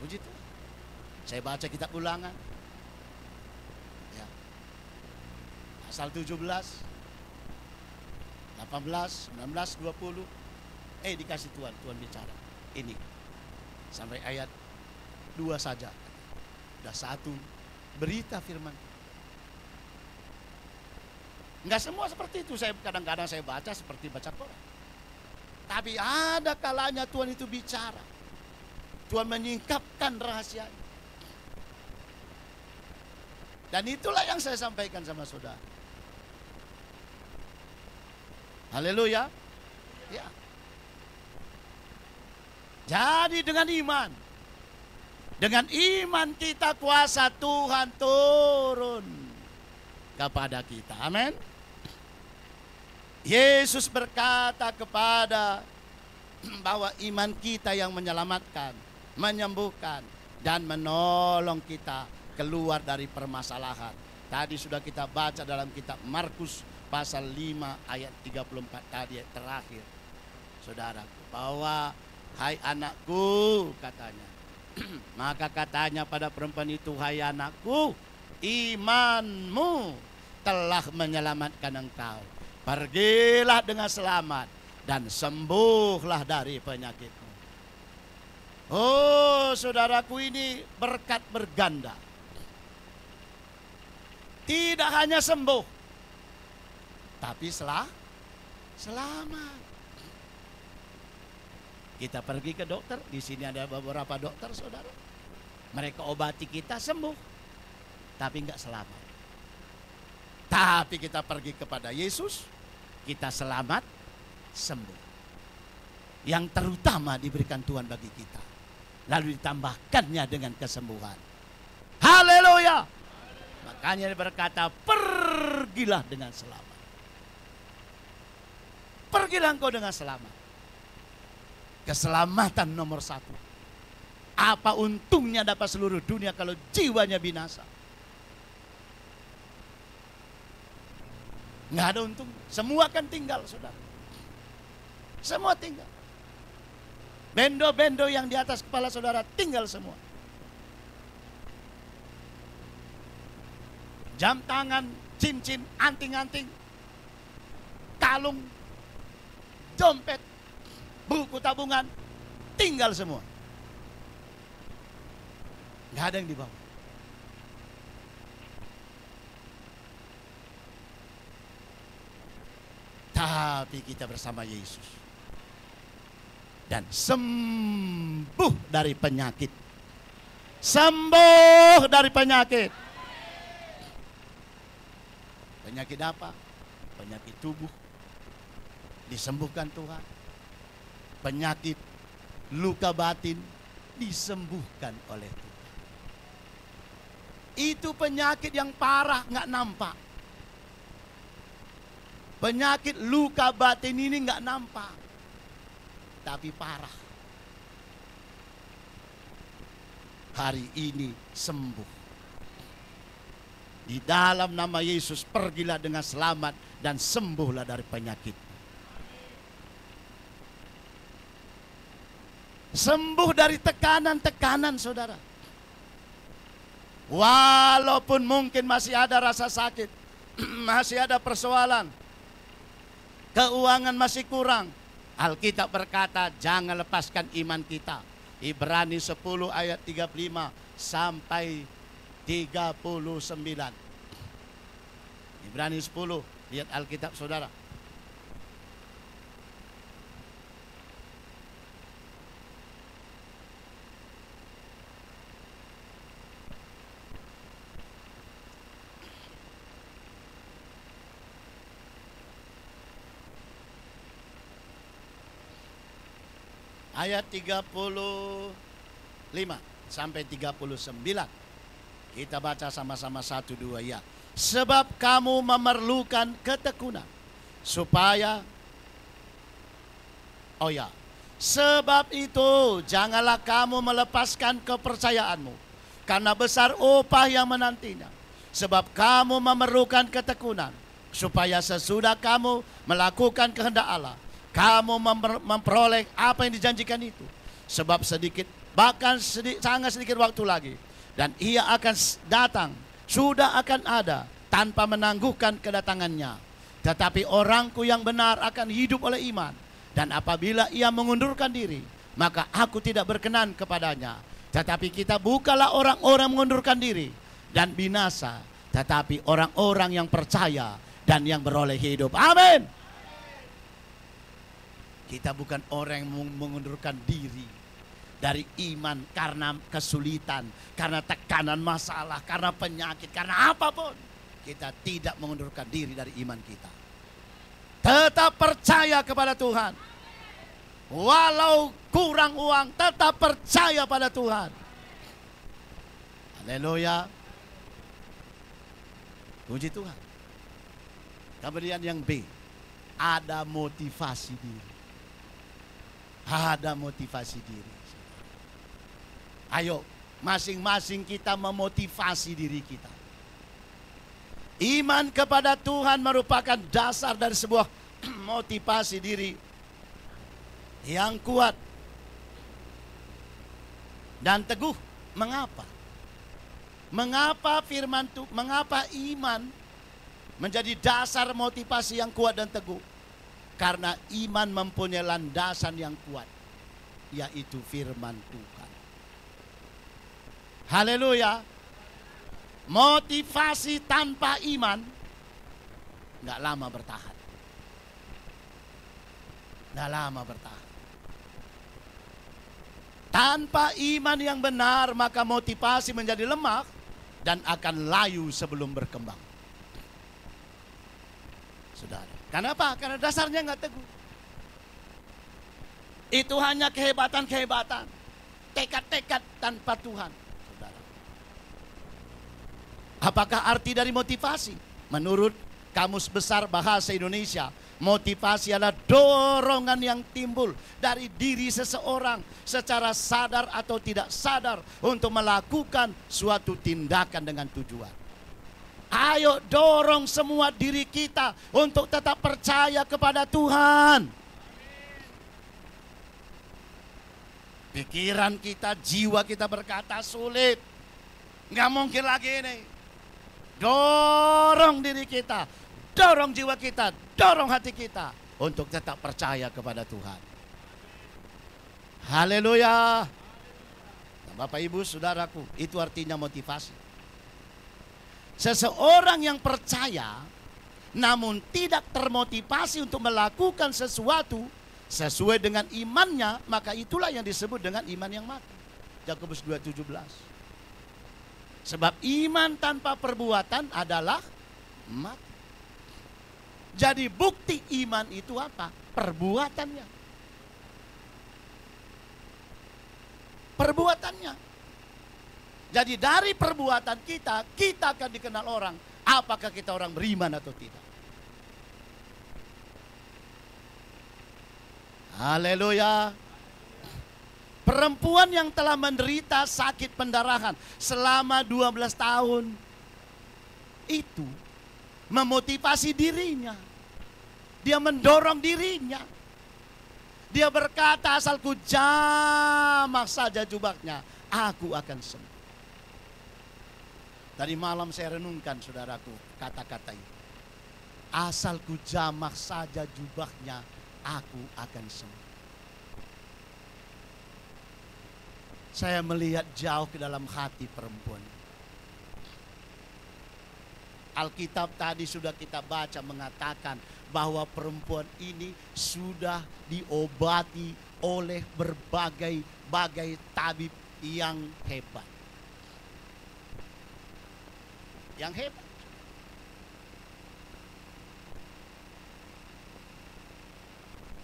puji Tuhan. Saya baca kitab Ulangan. Ya. Pasal 17, 18, 19, 20. Dikasih Tuhan bicara. Ini. Sampai ayat 2 saja. Udah 1 berita firman. Enggak semua seperti itu. Kadang-kadang saya baca seperti baca Quran. Tapi ada kalanya Tuhan itu bicara. Tuhan menyingkapkan rahasianya. Dan itulah yang saya sampaikan sama saudara. Haleluya. Ya. Jadi dengan iman kita kuasa Tuhan turun kepada kita. Amin. Yesus berkata kepada bahwa iman kita yang menyelamatkan, menyembuhkan dan menolong kita keluar dari permasalahan. Tadi sudah kita baca dalam kitab Markus pasal 5 ayat 34 tadi terakhir. Saudara, bahwa hai anakku katanya. Maka katanya pada perempuan itu, hai anakku, imanmu telah menyelamatkan engkau. Pergilah dengan selamat dan sembuhlah dari penyakitmu. Oh, saudaraku, ini berkat berganda. Tidak hanya sembuh, tapi selamat. Kita pergi ke dokter, di sini ada beberapa dokter, saudara. Mereka obati kita sembuh, tapi enggak selamat. Tapi kita pergi kepada Yesus, kita selamat, sembuh. Yang terutama diberikan Tuhan bagi kita, lalu ditambahkannya dengan kesembuhan. Haleluya. Makanya dia berkata, pergilah dengan selamat. Pergilah engkau dengan selamat. Keselamatan nomor 1. Apa untungnya dapat seluruh dunia kalau jiwanya binasa? Nggak ada untung. Semua akan tinggal, saudara. Semua tinggal. Bendo-bendo yang di atas kepala saudara tinggal semua. jam tangan, cincin, anting-anting, kalung, dompet, buku tabungan, tinggal semua. Nggak ada yang dibawa. Tapi kita bersama Yesus. Dan sembuh dari penyakit. Sembuh dari penyakit. Penyakit apa? Penyakit tubuh. Disembuhkan Tuhan. Penyakit luka batin disembuhkan oleh Tuhan. Itu penyakit yang parah, nggak nampak. Penyakit luka batin ini nggak nampak, tapi parah. Hari ini sembuh. Di dalam nama Yesus pergilah dengan selamat dan sembuhlah dari penyakit. Sembuh dari tekanan-tekanan, saudara. Walaupun mungkin masih ada rasa sakit, masih ada persoalan, keuangan masih kurang, Alkitab berkata jangan lepaskan iman kita. Ibrani 10 ayat 35 sampai 39. Ibrani 10, lihat Alkitab saudara. Ayat 35 sampai 39. Kita baca sama-sama 1, 2 ya. Sebab kamu memerlukan ketekunan supaya sebab itu janganlah kamu melepaskan kepercayaanmu, karena besar upah yang menantinya. Sebab kamu memerlukan ketekunan supaya sesudah kamu melakukan kehendak Allah, kamu memperoleh apa yang dijanjikan itu. Sebab sedikit, bahkan sangat sedikit waktu lagi, dan ia akan datang, sudah akan ada, tanpa menangguhkan kedatangannya. Tetapi orangku yang benar akan hidup oleh iman. Dan apabila ia mengundurkan diri, maka aku tidak berkenan kepadanya. Tetapi kita bukanlah orang-orang mengundurkan diri dan binasa, tetapi orang-orang yang percaya dan yang beroleh hidup. Amin. Kita bukan orang yang mengundurkan diri dari iman karena kesulitan, karena tekanan masalah, karena penyakit, karena apapun. Kita tidak mengundurkan diri dari iman kita. Tetap percaya kepada Tuhan. Walau kurang uang, tetap percaya pada Tuhan. Haleluya. Puji Tuhan. Kemudian yang B, ada motivasi diri. Ada motivasi diri. Ayo, masing-masing kita memotivasi diri kita. Iman kepada Tuhan merupakan dasar dari sebuah motivasi diri yang kuat dan teguh. Mengapa? Mengapa firman Tuhan, mengapa iman menjadi dasar motivasi yang kuat dan teguh? Karena iman mempunyai landasan yang kuat, yaitu firman Tuhan. Haleluya. Motivasi tanpa iman nggak lama bertahan. Nggak lama bertahan. Tanpa iman yang benar, maka motivasi menjadi lemah dan akan layu sebelum berkembang. Saudara, kenapa? Karena dasarnya nggak teguh. Itu hanya kehebatan-kehebatan, tekad-tekad tanpa Tuhan. Saudara, apakah arti dari motivasi? Menurut Kamus Besar Bahasa Indonesia, motivasi adalah dorongan yang timbul dari diri seseorang secara sadar atau tidak sadar untuk melakukan suatu tindakan dengan tujuan. Ayo dorong semua diri kita untuk tetap percaya kepada Tuhan. Pikiran kita, jiwa kita berkata sulit. Nggak mungkin lagi ini. dorong diri kita, dorong jiwa kita, dorong hati kita untuk tetap percaya kepada Tuhan. Haleluya. Bapak Ibu Saudaraku, itu artinya motivasi. Seseorang yang percaya namun tidak termotivasi untuk melakukan sesuatu sesuai dengan imannya, maka itulah yang disebut dengan iman yang mati. Yakobus 2:17. Sebab iman tanpa perbuatan adalah mati. Jadi bukti iman itu apa? Perbuatannya. Perbuatannya. Jadi dari perbuatan kita, kita akan dikenal orang. Apakah kita orang beriman atau tidak. Haleluya. Perempuan yang telah menderita sakit pendarahan selama 12 tahun. Itu memotivasi dirinya. Dia mendorong dirinya. Dia berkata, asalku jamak saja jubahnya, aku akan sembuh. Tadi malam saya renungkan, saudaraku, kata-kata itu. Asalku jamak saja jubahnya, aku akan sembuh. Saya melihat jauh ke dalam hati perempuan. Alkitab tadi sudah kita baca mengatakan bahwa perempuan ini sudah diobati oleh berbagai tabib yang hebat. Yang hebat.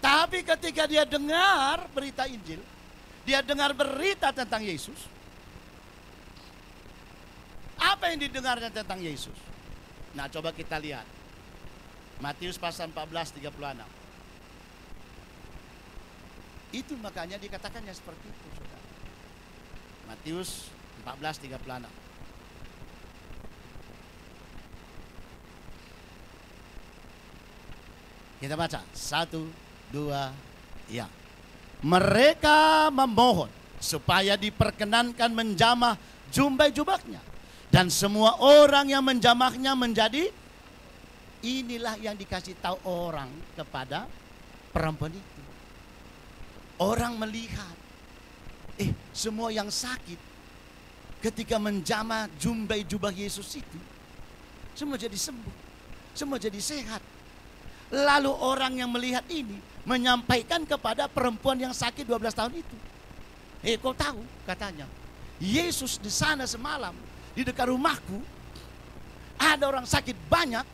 Tapi ketika dia dengar berita Injil, dia dengar berita tentang Yesus. Apa yang didengarnya tentang Yesus? Nah, coba kita lihat. Matius pasal 14:36. Itu makanya dikatakannya seperti itu, saudara. Matius 14:36. Kita baca, 1, 2, ya. Mereka memohon supaya diperkenankan menjamah jumbai jubahnya. Dan semua orang yang menjamahnya menjadi, inilah yang dikasih tahu orang kepada perempuan itu. Orang melihat, semua yang sakit ketika menjamah jumbai jubah Yesus itu, semua jadi sembuh, semua jadi sehat. Lalu orang yang melihat ini menyampaikan kepada perempuan yang sakit 12 tahun itu. Kau tahu, katanya, Yesus di sana semalam di dekat rumahku ada orang sakit banyak.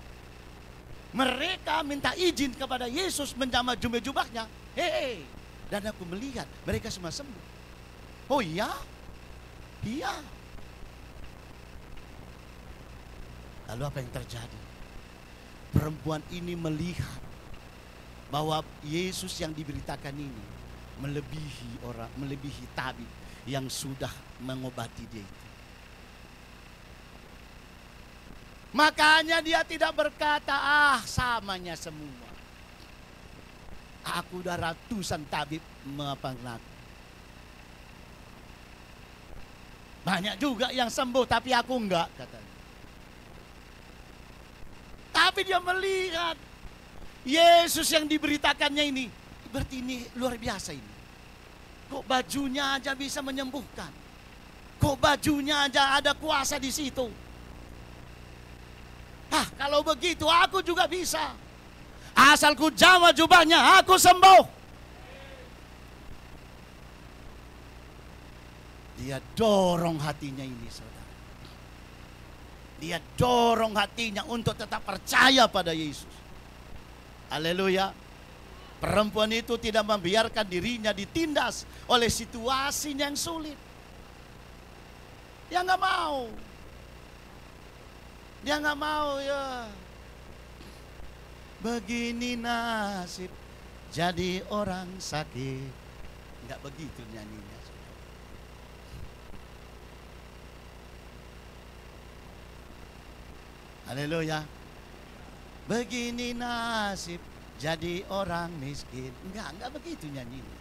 Mereka minta izin kepada Yesus menjamah jumbai jubahnya. Dan aku melihat mereka semua sembuh. Oh iya? Iya. Lalu apa yang terjadi? Perempuan ini melihat bahwa Yesus yang diberitakan ini melebihi tabib yang sudah mengobati dia itu. Makanya dia tidak berkata, samanya semua. Aku udah ratusan tabib mengapakan aku. Banyak juga yang sembuh tapi aku enggak, katanya. Tapi dia melihat Yesus yang diberitakannya ini, berarti ini luar biasa ini. Kok bajunya aja bisa menyembuhkan? Kok bajunya aja ada kuasa di situ? Kalau begitu aku juga bisa. Asalku jamah jubahnya, aku sembuh. Dia dorong hatinya ini, saudara. Dia dorong hatinya untuk tetap percaya pada Yesus. Haleluya. Perempuan itu tidak membiarkan dirinya ditindas oleh situasi yang sulit. Dia nggak mau. Dia nggak mau, ya. Begini nasib jadi orang sakit. Nggak begitu nyanyinya. Haleluya. Begini nasib jadi orang miskin. Enggak begitu nyanyinya.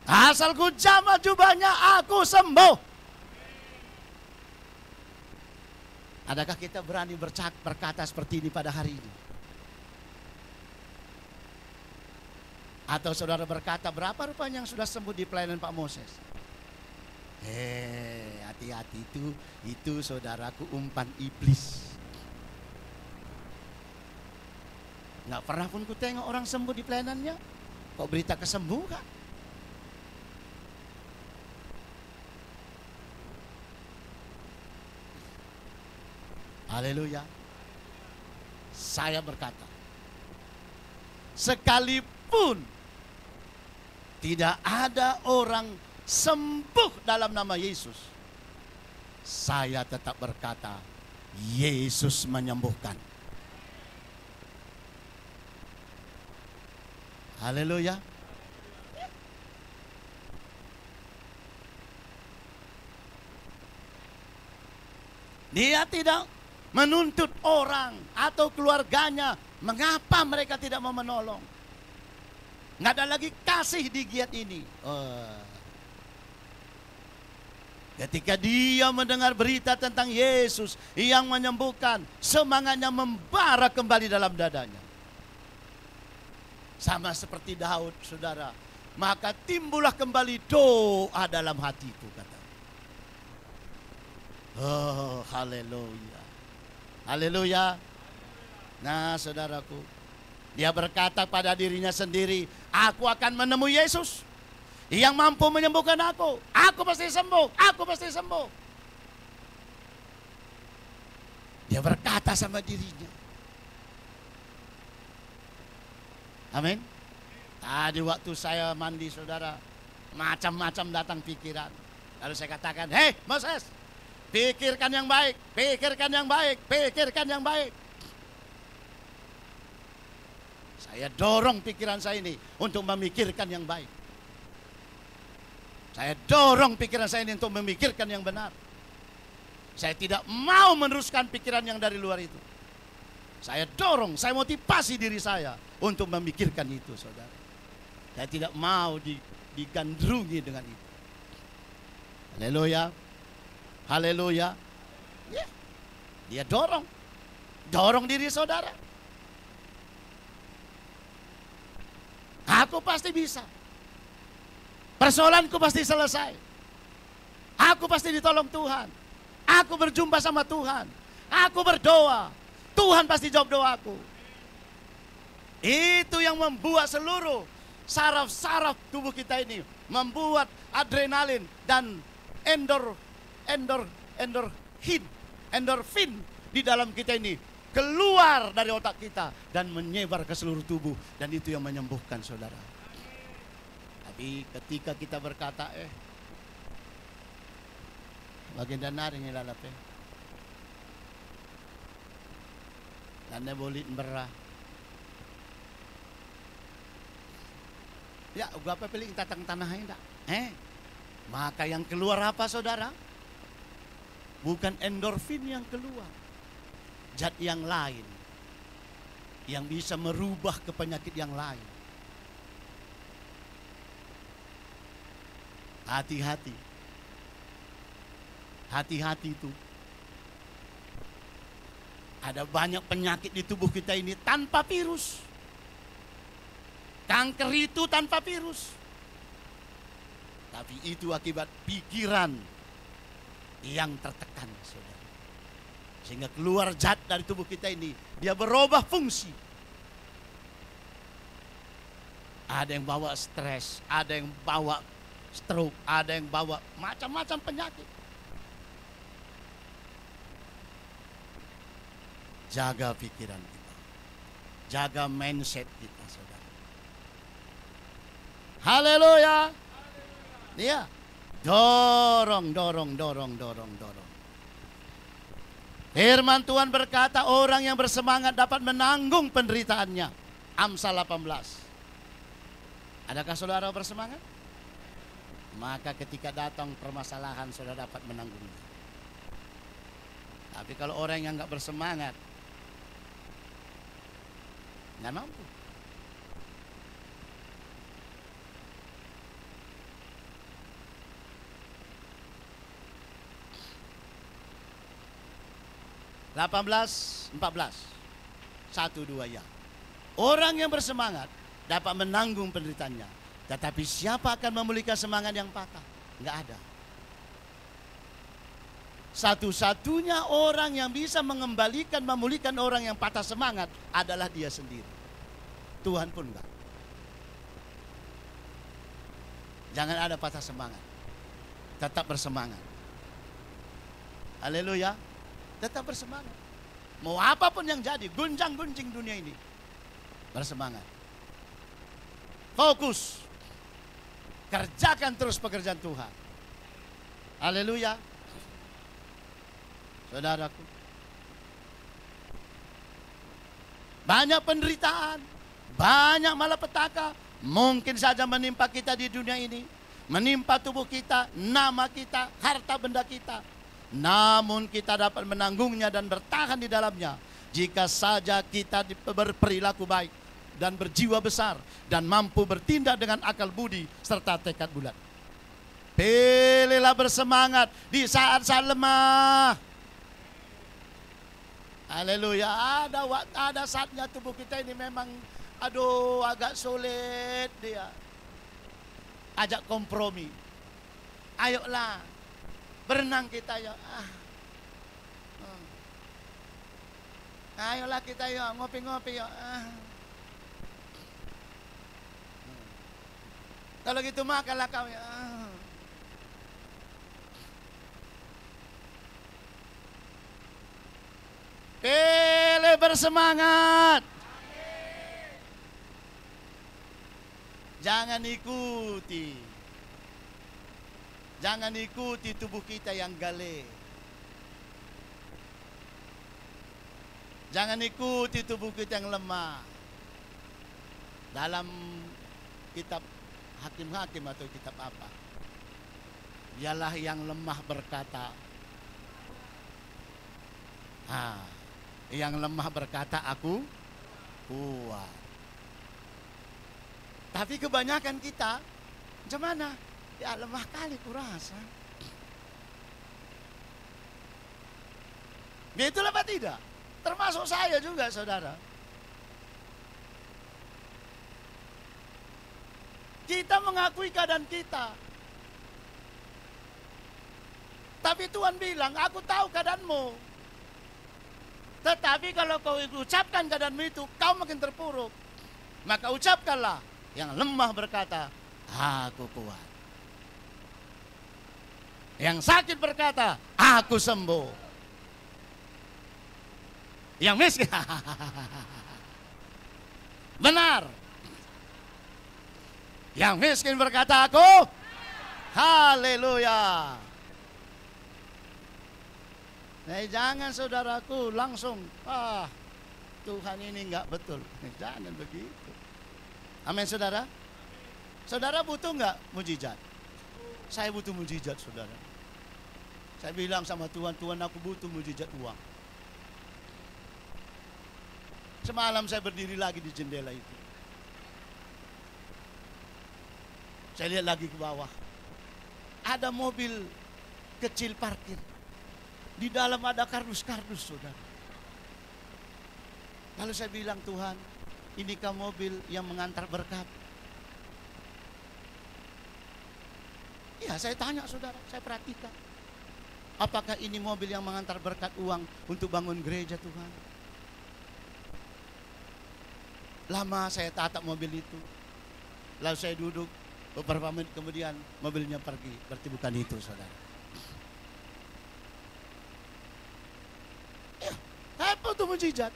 Asalku jamah jubahnya, aku sembuh. Adakah kita berani berkata seperti ini pada hari ini? Atau saudara berkata, berapa rupanya yang sudah sembuh di pelayanan Pak Moses? Hati-hati, itu saudaraku umpan iblis. Nggak pernah pun ku tengok orang sembuh di pelayanannya. Kok berita kesembuhan? Haleluya. Saya berkata, sekalipun tidak ada orang sembuh dalam nama Yesus, saya tetap berkata, Yesus menyembuhkan. Haleluya. Dia tidak menuntut orang atau keluarganya mengapa mereka tidak mau menolong. Nggak ada lagi kasih di giat ini. Ketika dia mendengar berita tentang Yesus yang menyembuhkan, semangatnya membara kembali dalam dadanya. Sama seperti Daud, saudara. Maka timbullah kembali doa dalam hatiku, kata. Oh, haleluya. Haleluya. Nah, saudaraku, dia berkata pada dirinya sendiri, aku akan menemui Yesus yang mampu menyembuhkan aku. Aku pasti sembuh, aku pasti sembuh. Dia berkata sama dirinya. Amin. Tadi waktu saya mandi, saudara, macam-macam datang pikiran. Lalu saya katakan, hei Moses, pikirkan yang baik, pikirkan yang baik, pikirkan yang baik. Saya dorong pikiran saya ini untuk memikirkan yang baik. Saya dorong pikiran saya ini untuk memikirkan yang benar. Saya tidak mau meneruskan pikiran yang dari luar itu. Saya dorong, saya motivasi diri saya untuk memikirkan itu, saudara. Saya tidak mau digandrungi dengan itu. Haleluya. Haleluya. Ya. Dia dorong diri saudara. Aku pasti bisa. Persoalanku pasti selesai. Aku pasti ditolong Tuhan. Aku berjumpa sama Tuhan. Aku berdoa. Tuhan pasti jawab doaku. Itu yang membuat seluruh saraf-saraf tubuh kita ini, membuat adrenalin dan endorfin di dalam kita ini keluar dari otak kita dan menyebar ke seluruh tubuh, dan itu yang menyembuhkan, saudara. Tapi ketika kita berkata, baginda naring ilalape, dan boleh berah, ya gua apa pilih tatang tanahnya enggak? Maka yang keluar apa, saudara? Bukan endorfin yang keluar, zat yang lain yang bisa merubah ke penyakit yang lain. Hati-hati. Hati-hati itu. Ada banyak penyakit di tubuh kita ini tanpa virus. Kanker itu tanpa virus. Tapi itu akibat pikiran yang tertekan, saudara. Sehingga keluar zat dari tubuh kita ini, dia berubah fungsi. Ada yang bawa stres, ada yang bawa stroke, ada yang bawa macam-macam penyakit. Jaga pikiran kita. Jaga mindset kita, saudara. Haleluya. Iya. Dorong. Firman Tuhan berkata, orang yang bersemangat dapat menanggung penderitaannya. Amsal 18. Adakah saudara bersemangat? Maka ketika datang permasalahan, saudara dapat menanggungnya. Tapi kalau orang yang nggak bersemangat, nggak mampu. 18:14. 1-2 ya. Orang yang bersemangat dapat menanggung penderitaannya. Tetapi siapa akan memulihkan semangat yang patah? Enggak ada. Satu-satunya orang yang bisa mengembalikan, memulihkan orang yang patah semangat adalah dia sendiri. Tuhan pun enggak. Jangan ada patah semangat. Tetap bersemangat. Haleluya. Tetap bersemangat. Mau apapun yang jadi, gunjang-gunjing dunia ini, bersemangat. Fokus. Kerjakan terus pekerjaan Tuhan. Haleluya. Saudaraku, banyak penderitaan, banyak malapetaka mungkin saja menimpa kita di dunia ini, menimpa tubuh kita, nama kita, harta benda kita. Namun kita dapat menanggungnya dan bertahan di dalamnya jika saja kita berperilaku baik dan berjiwa besar dan mampu bertindak dengan akal budi serta tekad bulat. Pilihlah bersemangat di saat-saat lemah. Haleluya. Ada saatnya tubuh kita ini memang agak sulit dia. Ajak kompromi. Ayolah. Berenang kita ya. Ayolah kita ya ngopi-ngopi ya. Kalau gitu makanlah kau ya. Pilih bersemangat. Jangan ikuti tubuh kita yang gale. Jangan ikuti tubuh kita yang lemah. Dalam kitab Hakim-Hakim atau kitab apa? Dialah yang lemah berkata. Yang lemah berkata, aku kuat. Tapi kebanyakan kita, macam mana? Ya lemah kali kurasa. Betul apa tidak? Termasuk saya juga, saudara. Kita mengakui keadaan kita. Tapi Tuhan bilang, aku tahu keadaanmu. Tetapi kalau kau ucapkan keadaanmu itu, kau makin terpuruk. Maka ucapkanlah, yang lemah berkata, aku kuat. Yang sakit berkata, aku sembuh. Yang miskin, benar. Yang miskin berkata, aku, haleluya. Nah, jangan saudaraku langsung, Tuhan ini enggak betul. Jangan begitu. Amin saudara. Saudara butuh enggak mujizat? Saya butuh mujizat saudara. Saya bilang sama Tuhan, Tuhan aku butuh mujizat uang. Semalam saya berdiri lagi di jendela itu. Saya lihat lagi ke bawah. Ada mobil kecil parkir. Di dalam ada kardus-kardus, saudara. Lalu saya bilang, Tuhan, inikah mobil yang mengantar berkat? Ya, saya tanya, saudara, saya perhatikan. Apakah ini mobil yang mengantar berkat uang untuk bangun gereja, Tuhan? Lama saya tatap mobil itu. Lalu saya duduk, beberapa menit kemudian mobilnya pergi. Berarti bukan itu, saudara. Apa itu mujizat?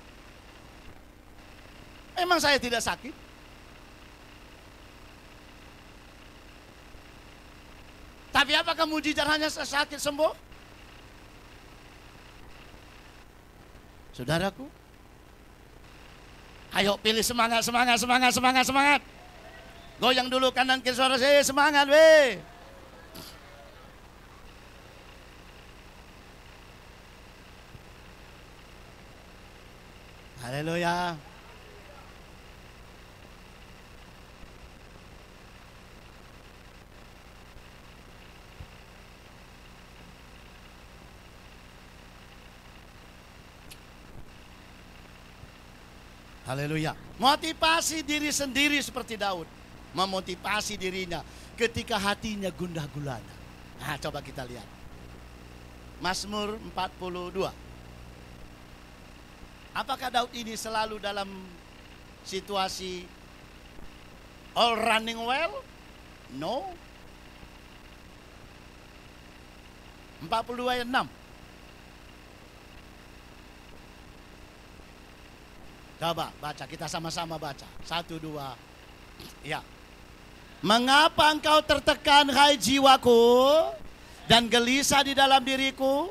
Emang saya tidak sakit? Tapi apakah mujizat hanya sakit sembuh? Saudaraku, ayo pilih semangat, semangat, semangat, semangat, semangat. Goyang dulu kanan kiri suara saya, semangat weh. Haleluya. Haleluya. Motivasi diri sendiri seperti Daud. Memotivasi dirinya ketika hatinya gundah gulana. Nah, coba kita lihat. Mazmur 42. Apakah Daud ini selalu dalam situasi all running well? No. 42 ayat 6. Coba baca, kita sama-sama baca. 1, 2. Ya. Mengapa engkau tertekan, hai jiwaku, dan gelisah di dalam diriku?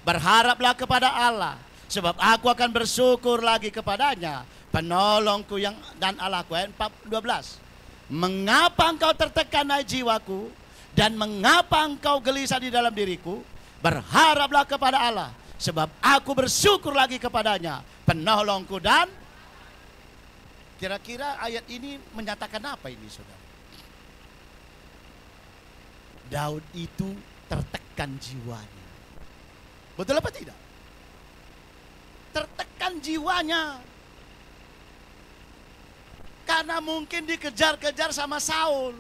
Berharaplah kepada Allah, sebab aku akan bersyukur lagi kepadanya, penolongku yang dan Allahku. Ayat 12. Mengapa engkau tertekan, hai jiwaku, dan mengapa engkau gelisah di dalam diriku? Berharaplah kepada Allah, sebab aku bersyukur lagi kepadanya, penolongku dan... Kira-kira ayat ini menyatakan apa ini, saudara? Daud itu tertekan jiwanya. Betul apa tidak? Tertekan jiwanya. Karena mungkin dikejar-kejar sama Saul.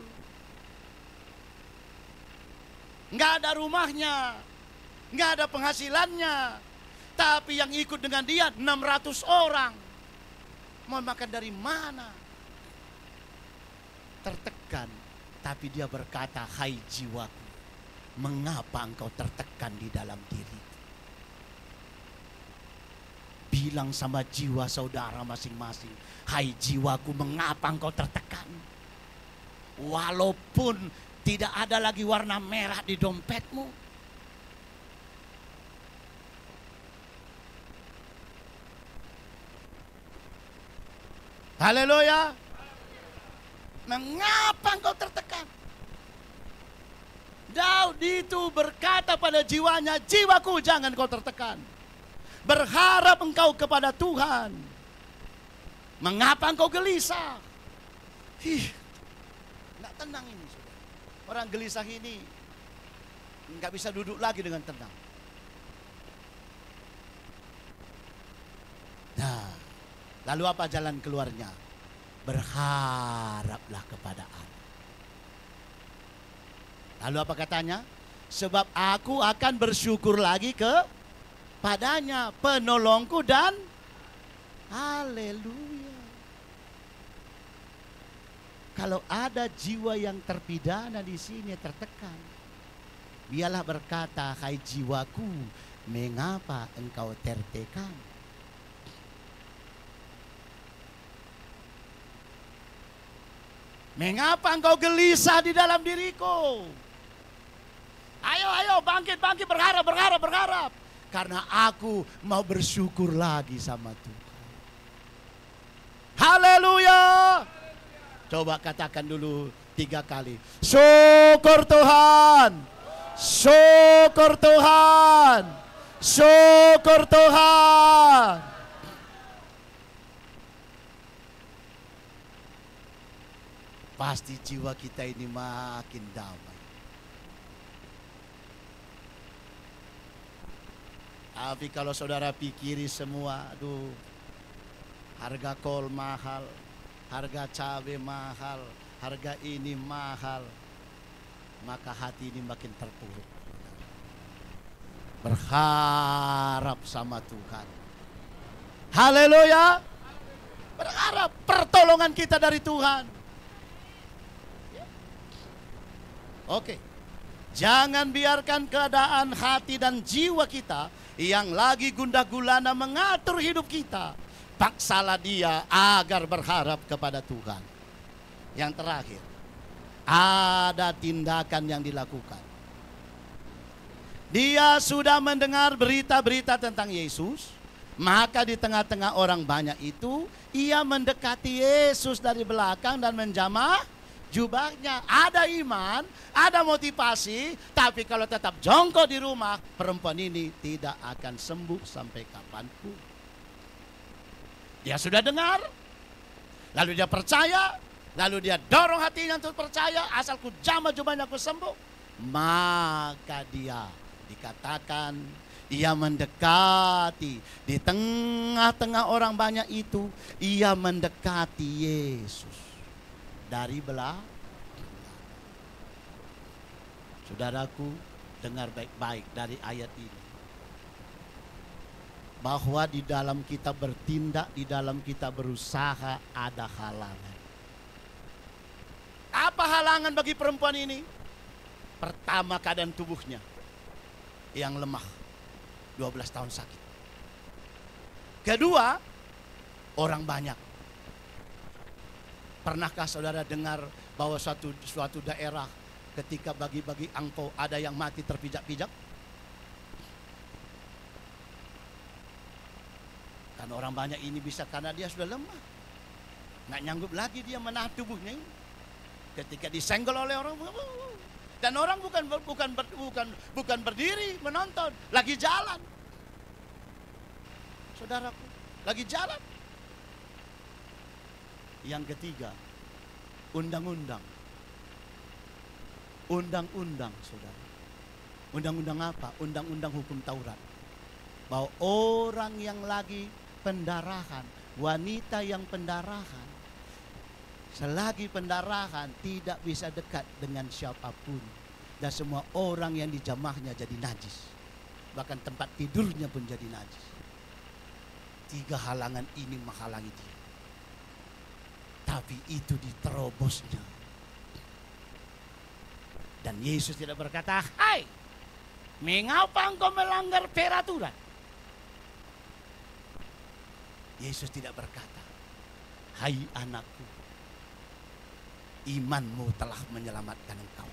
Nggak ada rumahnya, nggak ada penghasilannya. Tapi yang ikut dengan dia 600 orang. Mau makan dari mana? Tertekan, tapi dia berkata, hai jiwaku, mengapa engkau tertekan di dalam diri? Bilang sama jiwa saudara masing-masing, hai jiwaku, mengapa engkau tertekan? Walaupun tidak ada lagi warna merah di dompetmu. Haleluya. Mengapa engkau tertekan? Daud itu berkata pada jiwanya, jiwaku jangan kau tertekan. Berharap engkau kepada Tuhan. Mengapa engkau gelisah? Nggak tenang ini, saudara. Orang gelisah ini nggak bisa duduk lagi dengan tenang. Nah, lalu apa jalan keluarnya? Berharaplah kepada Allah. Lalu apa katanya? Sebab aku akan bersyukur lagi kepadanya, penolongku dan haleluya. Kalau ada jiwa yang terpidana di sini tertekan, biarlah berkata, hai jiwaku, mengapa engkau tertekan? Mengapa engkau gelisah di dalam diriku? Ayo, bangkit, berharap. Karena aku mau bersyukur lagi sama Tuhan. Haleluya. Coba katakan dulu 3 kali. Syukur Tuhan. Syukur Tuhan. Syukur Tuhan. Pasti jiwa kita ini makin damai. Tapi kalau saudara pikiri semua, aduh, harga kol mahal, harga cabai mahal, harga ini mahal, maka hati ini makin terpuruk. Berharap sama Tuhan. Haleluya. Berharap pertolongan kita dari Tuhan. Oke, jangan biarkan keadaan hati dan jiwa kita yang lagi gundah gulana mengatur hidup kita. Paksalah dia agar berharap kepada Tuhan. Yang terakhir, ada tindakan yang dilakukan. Dia sudah mendengar berita-berita tentang Yesus, maka di tengah-tengah orang banyak itu, ia mendekati Yesus dari belakang dan menjamah jubahnya. Ada iman, ada motivasi, tapi kalau tetap jongkok di rumah, perempuan ini tidak akan sembuh sampai kapanpun. Dia sudah dengar, lalu dia percaya, lalu dia dorong hatinya untuk percaya, asal ku jamah jubahnya ku sembuh. Maka dia dikatakan Ia mendekati. Di tengah-tengah orang banyak itu, ia mendekati Yesus. Dari belakang. Saudaraku, dengar baik-baik dari ayat ini. Bahwa di dalam kita bertindak, di dalam kita berusaha, ada halangan. Apa halangan bagi perempuan ini? Pertama, keadaan tubuhnya yang lemah, 12 tahun sakit. Kedua, orang banyak. Pernahkah saudara dengar bahwa suatu daerah ketika bagi-bagi angpau ada yang mati terpijak-pijak? Karena orang banyak ini bisa karena dia sudah lemah. Nggak nyanggup lagi dia menahan tubuhnya ini. Ketika disenggol oleh orang, dan orang bukan berdiri menonton, lagi jalan. Saudaraku, lagi jalan. Yang ketiga, undang-undang. Undang-undang, saudara. Undang-undang apa? Undang-undang hukum Taurat. Bahwa orang yang lagi pendarahan, wanita yang pendarahan, selagi pendarahan tidak bisa dekat dengan siapapun. Dan semua orang yang dijamahnya jadi najis. Bahkan tempat tidurnya pun jadi najis. 3 halangan ini menghalangi dia. Tapi itu diterobosnya. Dan Yesus tidak berkata, "Hai, mengapa engkau melanggar peraturan?" Yesus tidak berkata, "Hai anakku, imanmu telah menyelamatkan engkau.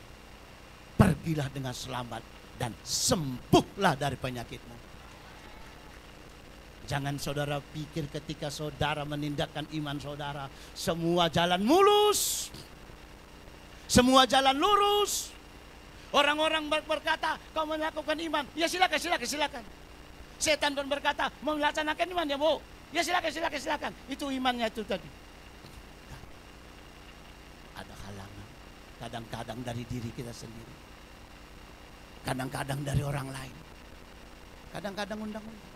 Pergilah dengan selamat dan sembuhlah dari penyakitmu." Jangan saudara pikir ketika saudara menindakkan iman saudara, semua jalan mulus, semua jalan lurus. Orang-orang berkata, "Kau melakukan iman." Ya silakan. Setan pun berkata, "Mau melaksanakan iman ya bu." Ya silakan. Itu imannya itu tadi. Ada halangan. Kadang-kadang dari diri kita sendiri. Kadang-kadang dari orang lain. Kadang-kadang undang-undang.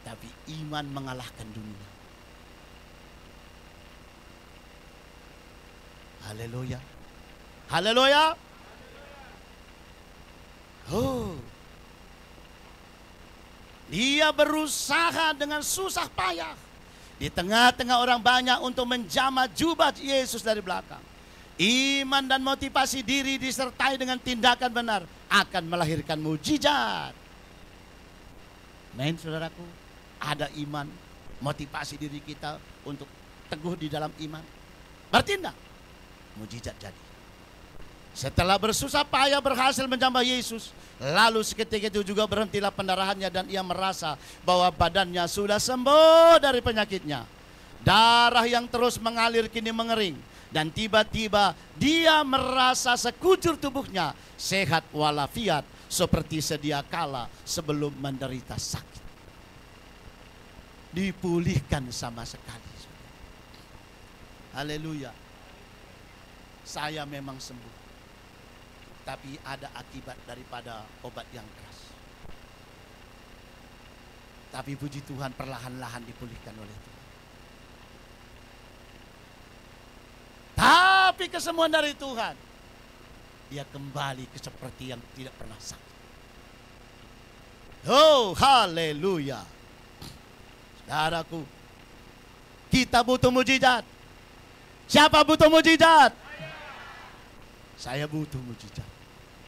Tapi iman mengalahkan dunia. Haleluya. Haleluya. Oh. Dia berusaha dengan susah payah di tengah-tengah orang banyak untuk menjamah jubah Yesus dari belakang. Iman dan motivasi diri disertai dengan tindakan benar akan melahirkan mujizat. Amin, saudaraku. Ada iman, motivasi diri kita untuk teguh di dalam iman. Bertindak, mujizat jadi. Setelah bersusah payah berhasil menjamah Yesus, lalu seketika itu juga berhentilah pendarahannya dan ia merasa bahwa badannya sudah sembuh dari penyakitnya. Darah yang terus mengalir kini mengering dan tiba-tiba dia merasa sekujur tubuhnya sehat walafiat seperti sedia kala sebelum menderita sakit. Dipulihkan sama sekali. Haleluya. Saya memang sembuh. Tapi ada akibat daripada obat yang keras. Tapi puji Tuhan perlahan-lahan dipulihkan oleh Tuhan. Tapi kesembuhan dari Tuhan, dia kembali ke seperti yang tidak pernah sakit. Oh, haleluya. Saudaraku, kita butuh mujizat. Siapa butuh mujizat? Saya butuh mujizat.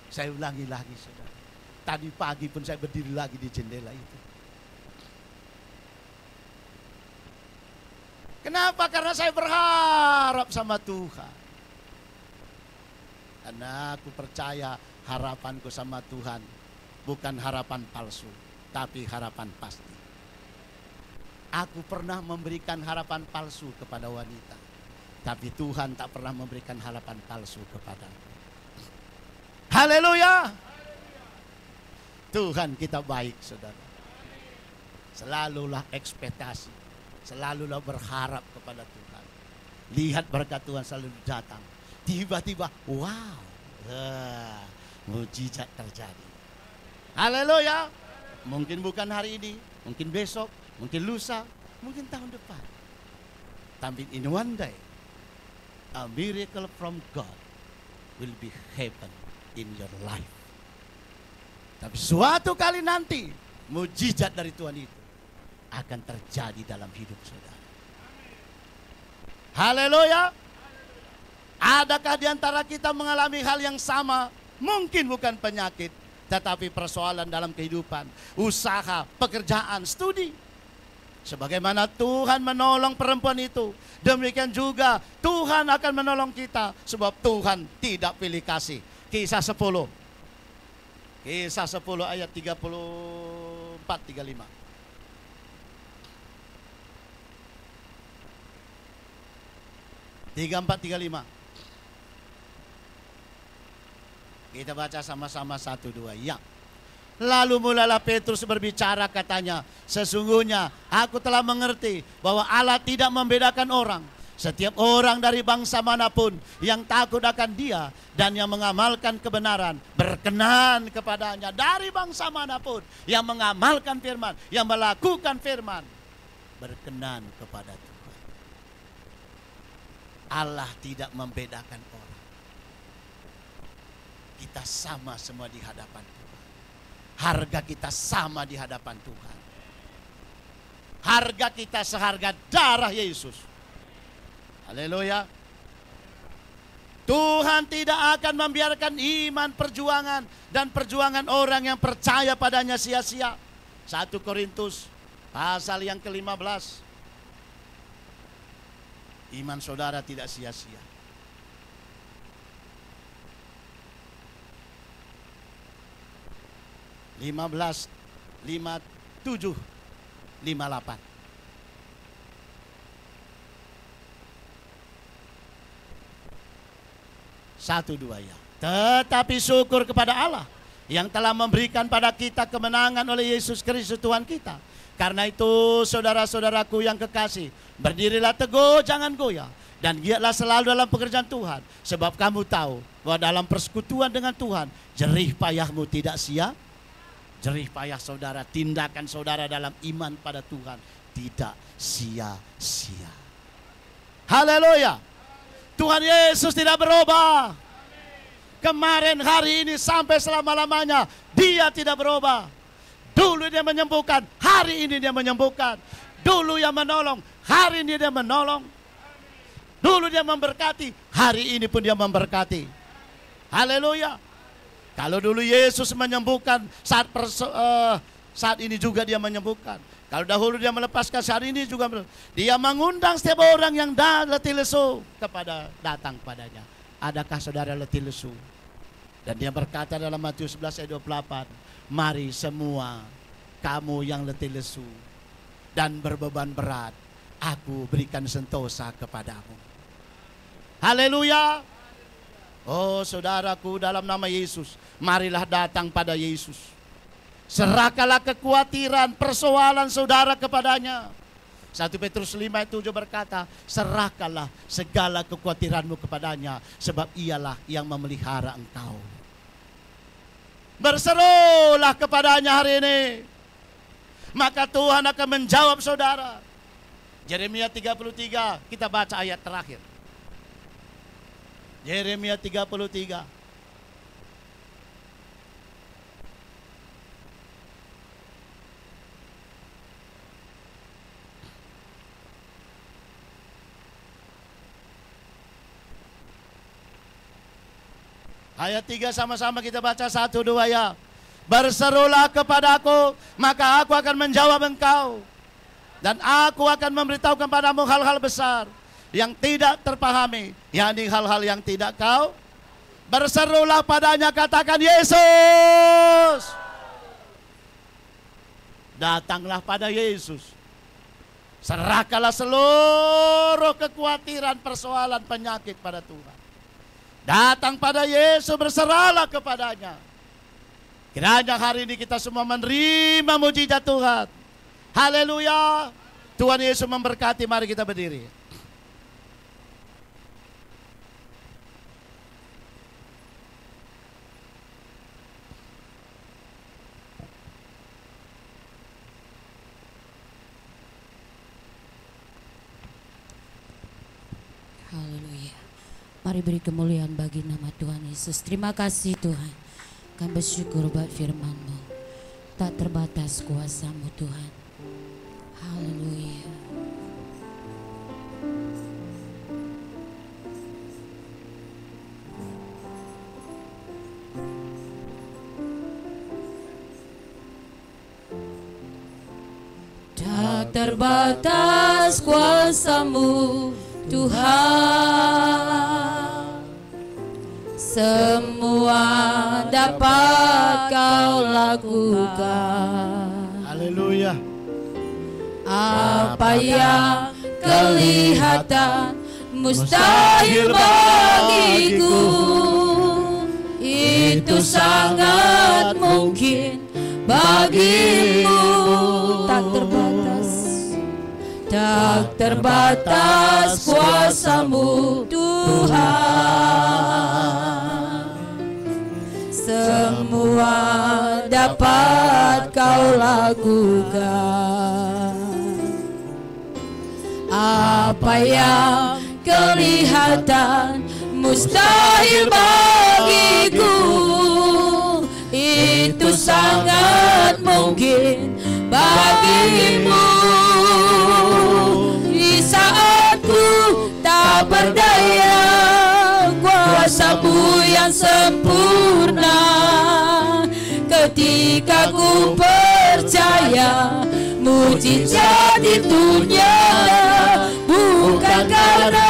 Saya ulangi lagi, saudara. Tadi pagi pun saya berdiri lagi di jendela itu. Kenapa? Karena saya berharap sama Tuhan. Karena aku percaya harapanku sama Tuhan bukan harapan palsu, tapi harapan pasti. Aku pernah memberikan harapan palsu kepada wanita, tapi Tuhan tak pernah memberikan harapan palsu kepadaku. Haleluya. Tuhan kita baik, saudara. Selalulah ekspektasi, selalulah berharap kepada Tuhan. Lihat berkat Tuhan selalu datang. Tiba-tiba, wow. mujizat terjadi. Haleluya. Mungkin bukan hari ini, mungkin besok, mungkin lusa, mungkin tahun depan. Tapi in one day, a miracle from God will be happen in your life. Tapi suatu kali nanti, mujizat dari Tuhan itu akan terjadi dalam hidup saudara. Haleluya. Adakah di antara kita mengalami hal yang sama? Mungkin bukan penyakit, tetapi persoalan dalam kehidupan, usaha, pekerjaan, studi. Sebagaimana Tuhan menolong perempuan itu, demikian juga Tuhan akan menolong kita, sebab Tuhan tidak pilih kasih. Kisah 10. Kisah 10 ayat 34-35. Kita baca sama-sama 1, 2, ya. Lalu mulailah Petrus berbicara, katanya, sesungguhnya aku telah mengerti bahwa Allah tidak membedakan orang. Setiap orang dari bangsa manapun yang takut akan Dia dan yang mengamalkan kebenaran berkenan kepadanya. Dari bangsa manapun yang mengamalkan firman, yang melakukan firman, berkenan kepada Tuhan. Allah tidak membedakan orang. Kita sama semua di hadapan Tuhan. Harga kita sama di hadapan Tuhan. Harga kita seharga darah Yesus. Haleluya. Tuhan tidak akan membiarkan iman, perjuangan, dan perjuangan orang yang percaya padanya sia-sia. 1 Korintus pasal yang ke-15. Iman saudara tidak sia-sia. 15, 57, 58. Satu dua ya. Tetapi syukur kepada Allah yang telah memberikan pada kita kemenangan oleh Yesus Kristus Tuhan kita. Karena itu saudara-saudaraku yang kekasih, berdirilah teguh, jangan goyah, dan giatlah selalu dalam pekerjaan Tuhan. Sebab kamu tahu bahwa dalam persekutuan dengan Tuhan, jerih payahmu tidak sia. Jerih payah saudara, tindakan saudara dalam iman pada Tuhan tidak sia-sia. Haleluya. Tuhan Yesus tidak berubah. Kemarin, hari ini, sampai selama-lamanya Dia tidak berubah. Dulu Dia menyembuhkan, hari ini Dia menyembuhkan. Dulu Dia menolong, hari ini Dia menolong. Dulu Dia memberkati, hari ini pun Dia memberkati. Haleluya. Kalau dulu Yesus menyembuhkan, saat ini juga Dia menyembuhkan. Kalau dahulu Dia melepaskan, saat ini juga Dia mengundang setiap orang yang letih lesu datang padanya. Adakah saudara letih lesu? Dan Dia berkata dalam Matius 11 ayat 28, mari semua kamu yang letih lesu dan berbeban berat, aku berikan sentosa kepadamu. Haleluya. Oh saudaraku, dalam nama Yesus, marilah datang pada Yesus. Serahkanlah kekhawatiran, persoalan saudara kepadanya. 1 Petrus 5 ayat 7 berkata, serahkanlah segala kekhawatiranmu kepadanya, sebab Ialah yang memelihara engkau. Berserulah kepadanya hari ini, maka Tuhan akan menjawab saudara. Yeremia 33, kita baca ayat terakhir. Yeremia 33. Ayat 3 sama-sama kita baca 1, 2 ya. Berserulah kepadaku, maka aku akan menjawab engkau. Dan aku akan memberitahukan padamu hal-hal besar yang tidak terpahami, yakni hal-hal yang tidak kau. Berserulah padanya, katakan Yesus. Datanglah pada Yesus. Serahkanlah seluruh kekhawatiran, persoalan, penyakit pada Tuhan. Datang pada Yesus, berserahlah kepadanya. Kiranya hari ini kita semua menerima mujizat Tuhan. Haleluya. Tuhan Yesus memberkati, mari kita berdiri. Mari beri kemuliaan bagi nama Tuhan Yesus. Terima kasih Tuhan. Kami bersyukur buat firman-Mu. Tak terbatas kuasa-Mu Tuhan. Haleluya. Tak terbatas kuasa-Mu Tuhan, semua dapat Kau lakukan. Haleluya. Apa yang kelihatan mustahil bagiku, itu sangat mungkin bagimu. Tak terbatas, tak terbatas kuasa-Mu Tuhan, semua dapat Kau lakukan. Apa yang kelihatan mustahil bagiku, itu sangat mungkin bagimu. Di saat ku tak berdaya, kuasa-Mu yang sempurna. Ketika ku percaya, mujizat itu nyata, bukan karena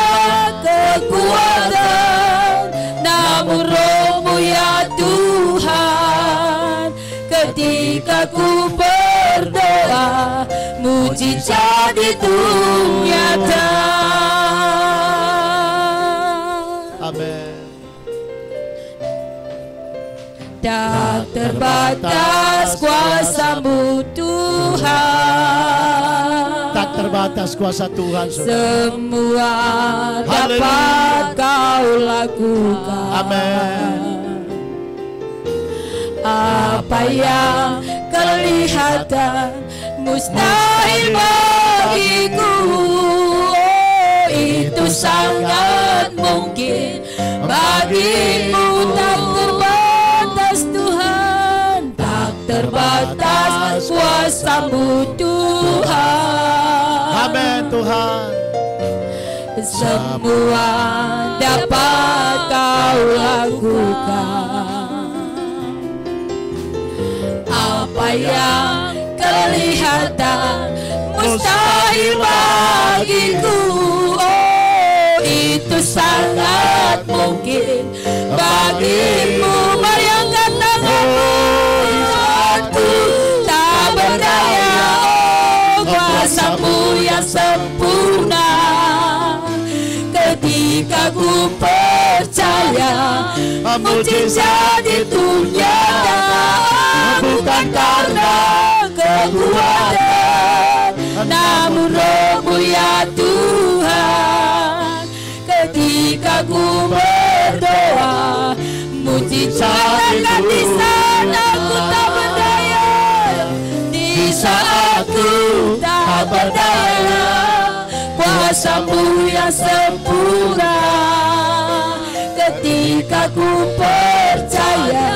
kekuatan, namun Roh-Mu ya Tuhan. Ketika ku berdoa, mujizat itu nyata. Amin. Tak terbatas kuasa-Mu Tuhan, Tak terbatas kuasa Tuhan, saudara. semua dapat Kau lakukan. Amin. Apa yang kelihatan mustahil bagiku, itu sangat mungkin bagimu. Tak terbatas Tuhan, tak terbatas kuasa-Mu Tuhan. Amin Tuhan. Semua dapat Kau lakukan. Apa yang kelihatan mustahil bagiku, itu sangat mungkin bagimu. Mari angkat tanganmu. Aku tak berdaya, kuasa-Mu yang sempurna. Ketika ku percaya, mujizat itu nyata, bukan karena kekuatan, namun Roh-Mu ya Tuhan. Ketika ku berdoa, mujizat akan di saat aku tak berdaya. Di saat ku tak berdaya, kuasa-Mu yang sempurna. Ketika ku percaya,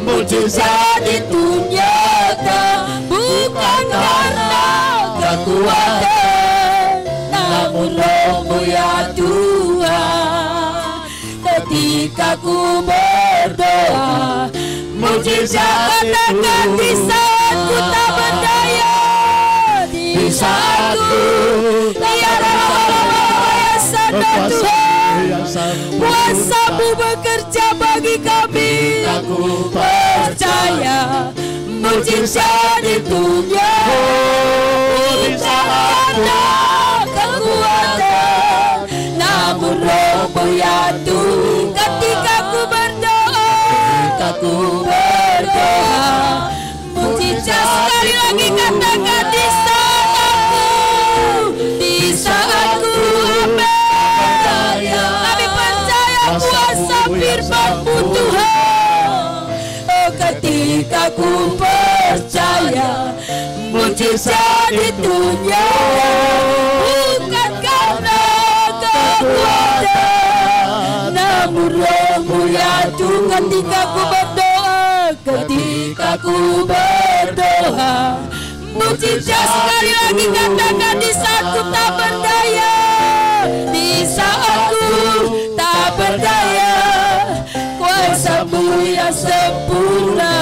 mujizat itu nyata, bukan karena kekuatan, namun Roh-Mu ya Tuhan. Ketika ku berdoa, mujizat katakan di saat ku tak berdaya. Di saat ku tiada kuasa Tuhan, kuasa-Mu bekerja bagi kami. Aku percaya mujizat itu nyata, bukan ada kekuatan, namun Roh-Mu ya Tuhan. Ketika ku berdoa, mujizat. Sekali lagi katakan di saat ku percaya. Kami percaya kuasa firman-Mu Tuhan. Oh, ketika ku percaya, mujizat itu nyata, bukan karena kekuatan, namun Roh-Mu ya Tuhan, ketika ku berdoa, mujizat sekali lagi katakan, di saat ku tak berdaya, di saat ku tak berdaya, kuasa-Mu yang sempurna.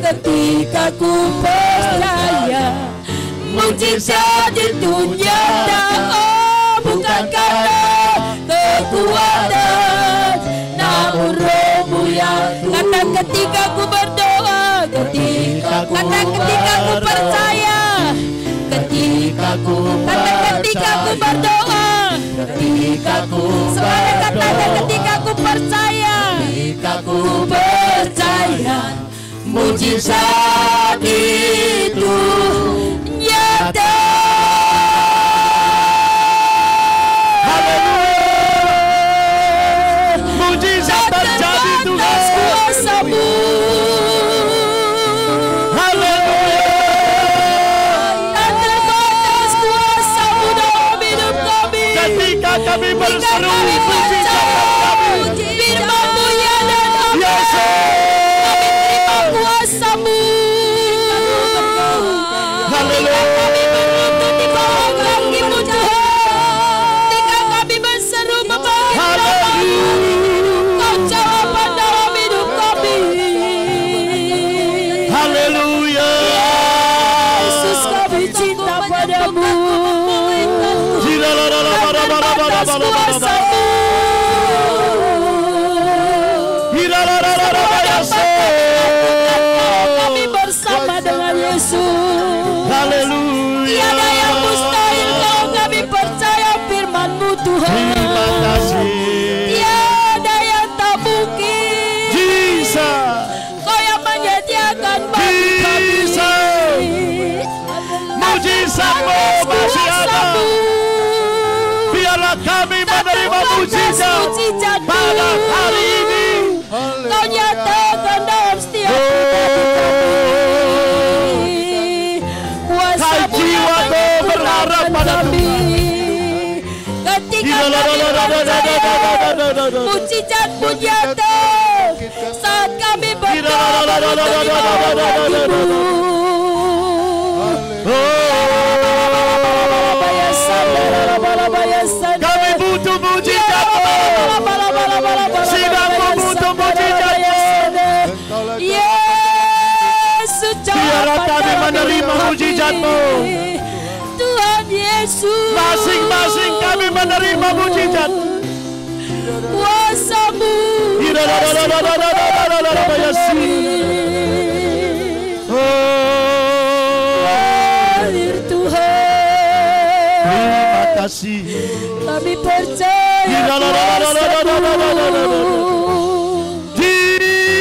Ketika ku percaya, mujizat itu nyata, oh bukan karena kekuatan, namun Roh-Mu yang kata ketika ku berdoa, ketika ku percaya, ketika ku berdoa, semuanya katakan ketika ku percaya, mujizat itu nyata. Mujizat terjadi Tuhan, kuasa-Mu. Haleluya. Dan terbatas kuasa-Mu dalam hidup kami. Ketika kami berseru, mujizat kami. Firman-Mu ya dan amin. Kami terima kuasa-Mu. Haleluya. Kami berlutut di bawah kaki-Mu Tuhan. Ketika kami berseru memanggil nama-Mu, Kau jawaban dalam hidup kami. Haleluya. Yesus, kami cinta padamu. Atas kuasa-Mu. Kami bersama dengan Yesus. Haleluya. Tiada yang mustahil kalau kami percaya firman-Mu Tuhan. Terima kasih. Tiada yang tak mungkin. Jesus. Kau yang menyediakan bagi kami. Mujizat-Mu masih ada. Biarlah kami menerima mujizat pada hari ini. Kau nyatakan dalam setiap hati kami. Kuasa-Mu yang berharap pada kami. Ketika kami berdoa, mujizat-Mu nyata. Saat kami berdoa, kami butuh mujizat-Mu. Sidang-Mu butuh mujizat-Mu. Yesus, biarlah kami menerima mujizat-Mu. Tuhan Yesus, Masing-masing kami menerima mujizat. kuasa-Mu. Hadir Tuhan. Terima kasih. Kami percaya kuasa-Mu.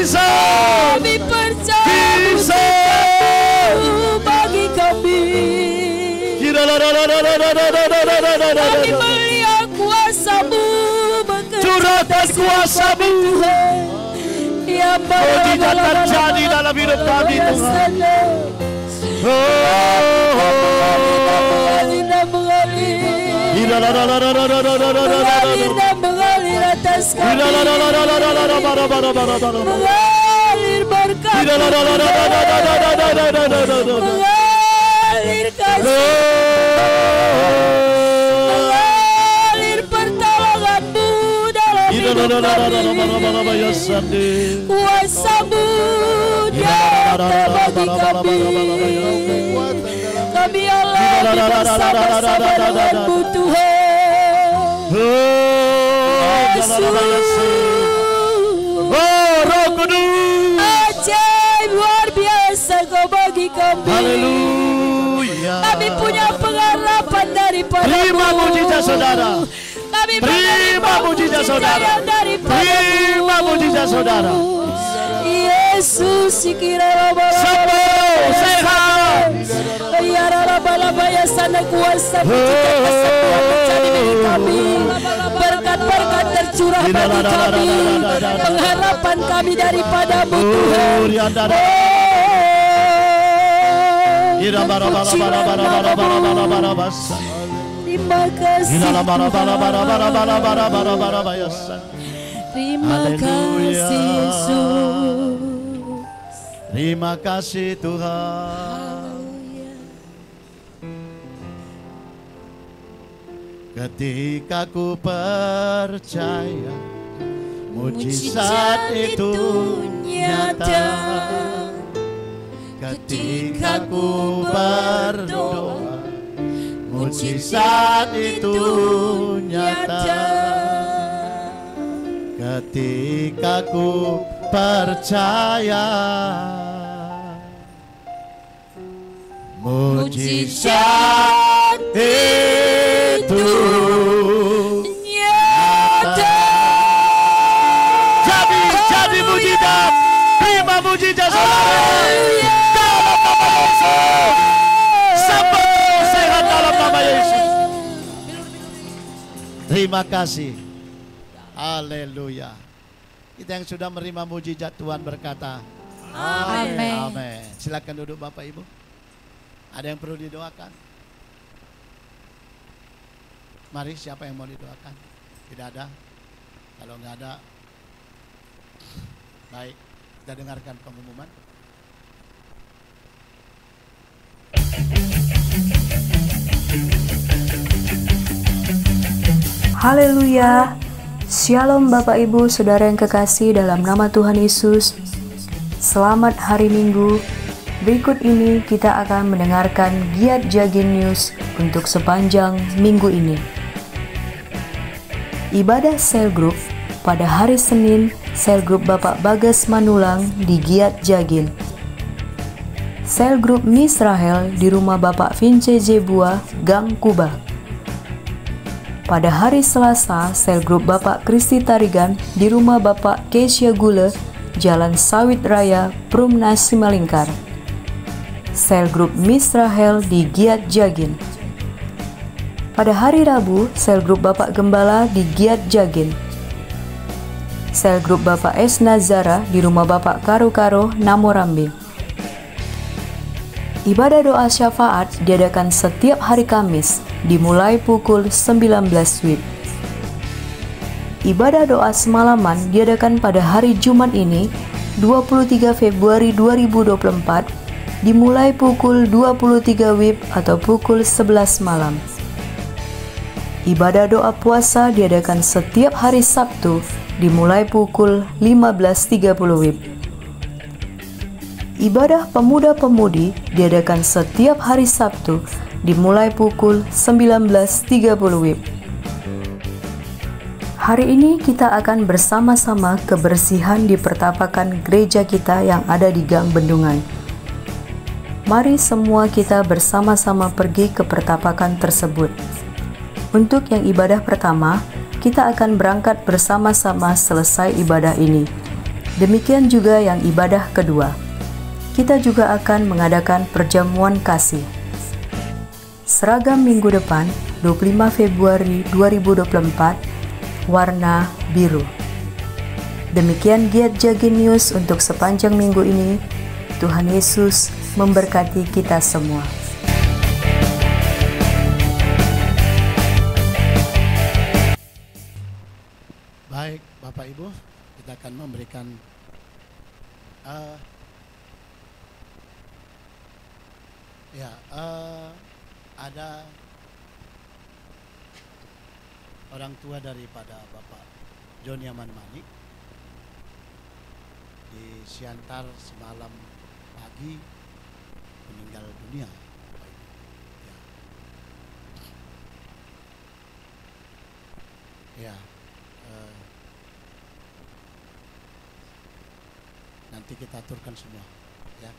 Kami percaya mujizat-Mu bagi kami. Kami melihat kuasa-Mu bekerja. Curahkan kuasa-Mu. Mujizat terjadi dalam hidup kami Tuhan. Mengalir dan mengalir atas kami. Mengalir berkat, mengalir kasih, mengalir pertolongan-Mu dalam hidup kami. Kuasa-Mu nyata bagi kami. Kami alami bersama-sama dengan-Mu Tuhan. Yesus, oh Roh Kudus, ajaib luar biasa Kau bagi kami. haleluya. Kami punya pengharapan daripada-Mu. Terima mujizat saudara. Kami Terima mujizat saudara. Terima mujizat saudara. Yesus, sikira Sembuh, sehat. ya sana kuasa mujizat kesembuhan menjadi milik kami. Berkat-berkat tercurah bagi kami. Pengharapan kami daripada-Mu Tuhan. Terima kasih Tuhan. Terima kasih Yesus. Terima kasih Tuhan. Ketika ku percaya mujizat itu nyata, ketika ku berdoa mujizat itu nyata, ketika ku percaya mujizat itu nyata. Jadi mujizat, terima mujizat saudara. Sembuh sehat dalam nama Yesus. Terima kasih. Haleluya. Kita yang sudah menerima mujizat Tuhan berkata Amin. Amin. Silakan duduk Bapak Ibu. Ada yang perlu didoakan? Mari, siapa yang mau didoakan? Tidak ada? Kalau nggak ada, baik, kita dengarkan pengumuman. Haleluya. Shalom Bapak Ibu Saudara yang kekasih dalam nama Tuhan Yesus. Selamat hari Minggu. Berikut ini kita akan mendengarkan Giat Jagin News untuk sepanjang minggu ini. Ibadah sel group pada hari Senin, sel group Bapak Bagas Manulang di Giat Jagin. Sel group Miss Rahel di rumah Bapak Vince Jebua, Gang Kuba. Pada hari Selasa, sel grup Bapak Kristi Tarigan di rumah Bapak Keisha Gule, Jalan Sawit Raya, Prumnas Simalingkar. Sel grup Miss Rahel di Giat Jagin. Pada hari Rabu, sel grup Bapak Gembala di Giat Jagin. Sel grup Bapak S. Nazara di rumah Bapak Karo-Karo, Namorambe. Ibadah doa syafaat diadakan setiap hari Kamis, dimulai pukul 19 WIB. Ibadah doa semalaman diadakan pada hari Jumat ini, 23 Februari 2024, dimulai pukul 23 WIB atau pukul 11 malam. Ibadah doa puasa diadakan setiap hari Sabtu, dimulai pukul 15.30 WIB. Ibadah pemuda-pemudi diadakan setiap hari Sabtu, dimulai pukul 19.30 WIB. Hari ini kita akan bersama-sama kebersihan di pertapakan gereja kita yang ada di Gang Bendungan. Mari semua kita bersama-sama pergi ke pertapakan tersebut. Untuk yang ibadah pertama, kita akan berangkat bersama-sama selesai ibadah ini. Demikian juga yang ibadah kedua. Kita juga akan mengadakan perjamuan kasih. Seragam minggu depan, 25 Februari 2024, warna biru. Demikian Giat Jagin News untuk sepanjang minggu ini. Tuhan Yesus memberkati kita semua. Baik, Bapak Ibu, kita akan memberikan ada orang tua daripada Bapak Joni Aman Manik di Siantar semalam pagi meninggal dunia. Nanti kita aturkan semua, ya.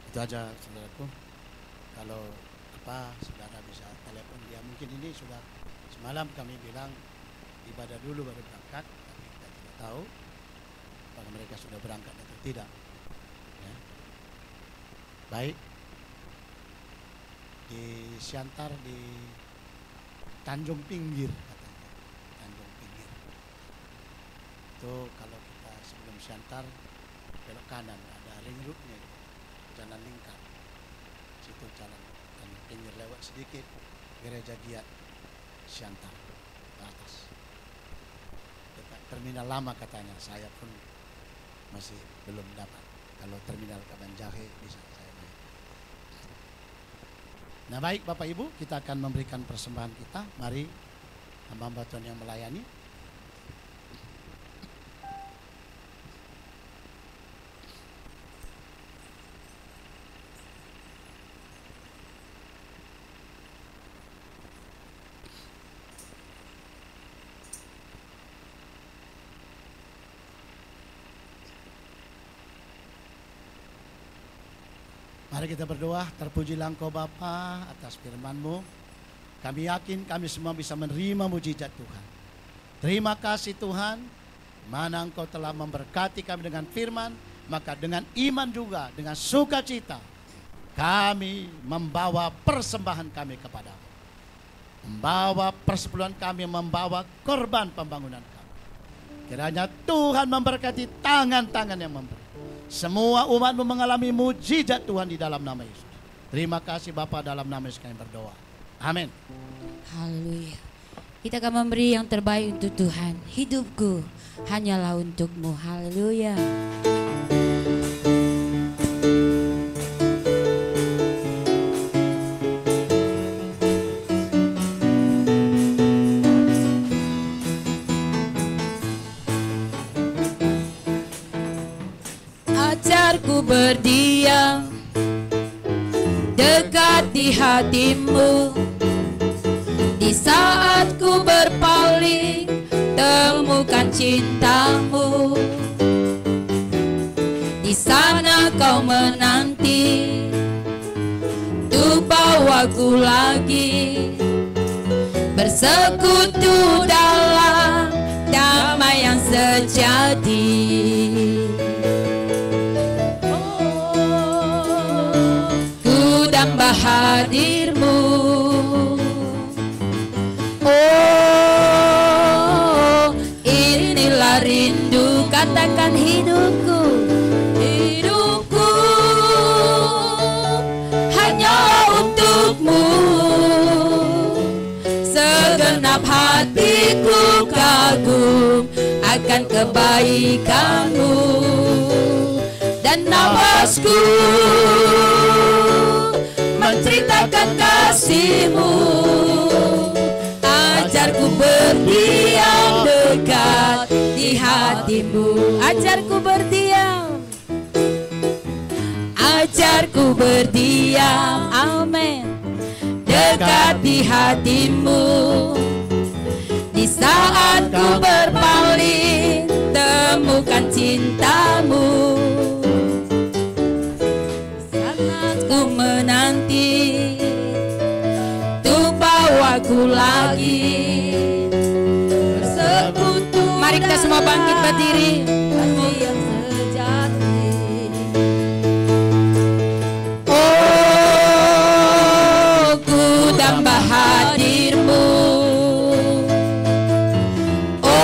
Itu aja, saudaraku. Kalau saudara bisa telepon dia. Mungkin ini sudah semalam kami bilang ibadah dulu baru berangkat, tapi kita tidak tahu apakah mereka sudah berangkat atau tidak. Ya. Baik, di Siantar di Tanjung Pinggir katanya, Tanjung Pinggir. Itu kalau kita sebelum Siantar belok kanan ada ring roadnya, jalan lingkar. Situ jalan Tanjung Pinggir lewat sedikit Gereja Giat Siantar ke atas. Dekat terminal lama katanya, saya pun masih belum dapat. Kalau terminal Kaban Jahe bisa saya naik. Nah baik Bapak Ibu, kita akan memberikan persembahan kita. Mari hamba-hamba Tuhan yang melayani. Mari kita berdoa. Terpujilah Engkau Bapa atas firman-Mu. Kami yakin kami semua bisa menerima mujizat Tuhan. Terima kasih Tuhan, mana Engkau telah memberkati kami dengan firman, maka dengan iman juga, dengan sukacita, kami membawa persembahan kami kepadamu. Membawa persepuluhan kami, membawa korban pembangunan kami. Kiranya Tuhan memberkati tangan-tangan yang memberi. Semua umat-Mu mengalami mujizat Tuhan di dalam nama Yesus. Terima kasih Bapa, dalam nama Yesus kami berdoa. Amin. Haleluya. Kita akan memberi yang terbaik untuk Tuhan. Hidupku hanyalah untuk-Mu. Haleluya. Ajarku berdiam dekat di hati-Mu. Di saat ku berpaling, temukan cinta-Mu. Di sana Kau menanti untuk bawaku lagi bersekutu dalam damai yang sejati. Damba hadir-Mu. Oh, inilah rindu, katakan hidupku. Hidupku hanya untuk-Mu. Segenap hatiku kagum akan kebaikan-Mu. Dan nafasku menceritakan kasih-Mu. Ajarku berdiam dekat di hati-Mu. Ajarku berdiam. Ajarku berdiam. Amin. Dekat di hati-Mu. Di saat ku berpaling, temukan cinta-Mu. Ku menanti untuk bawaku lagi bersekutu. Mari kita semua bangkit berdiri. Kasih yang sejati. Oh, ku damba hadir-Mu. Oh,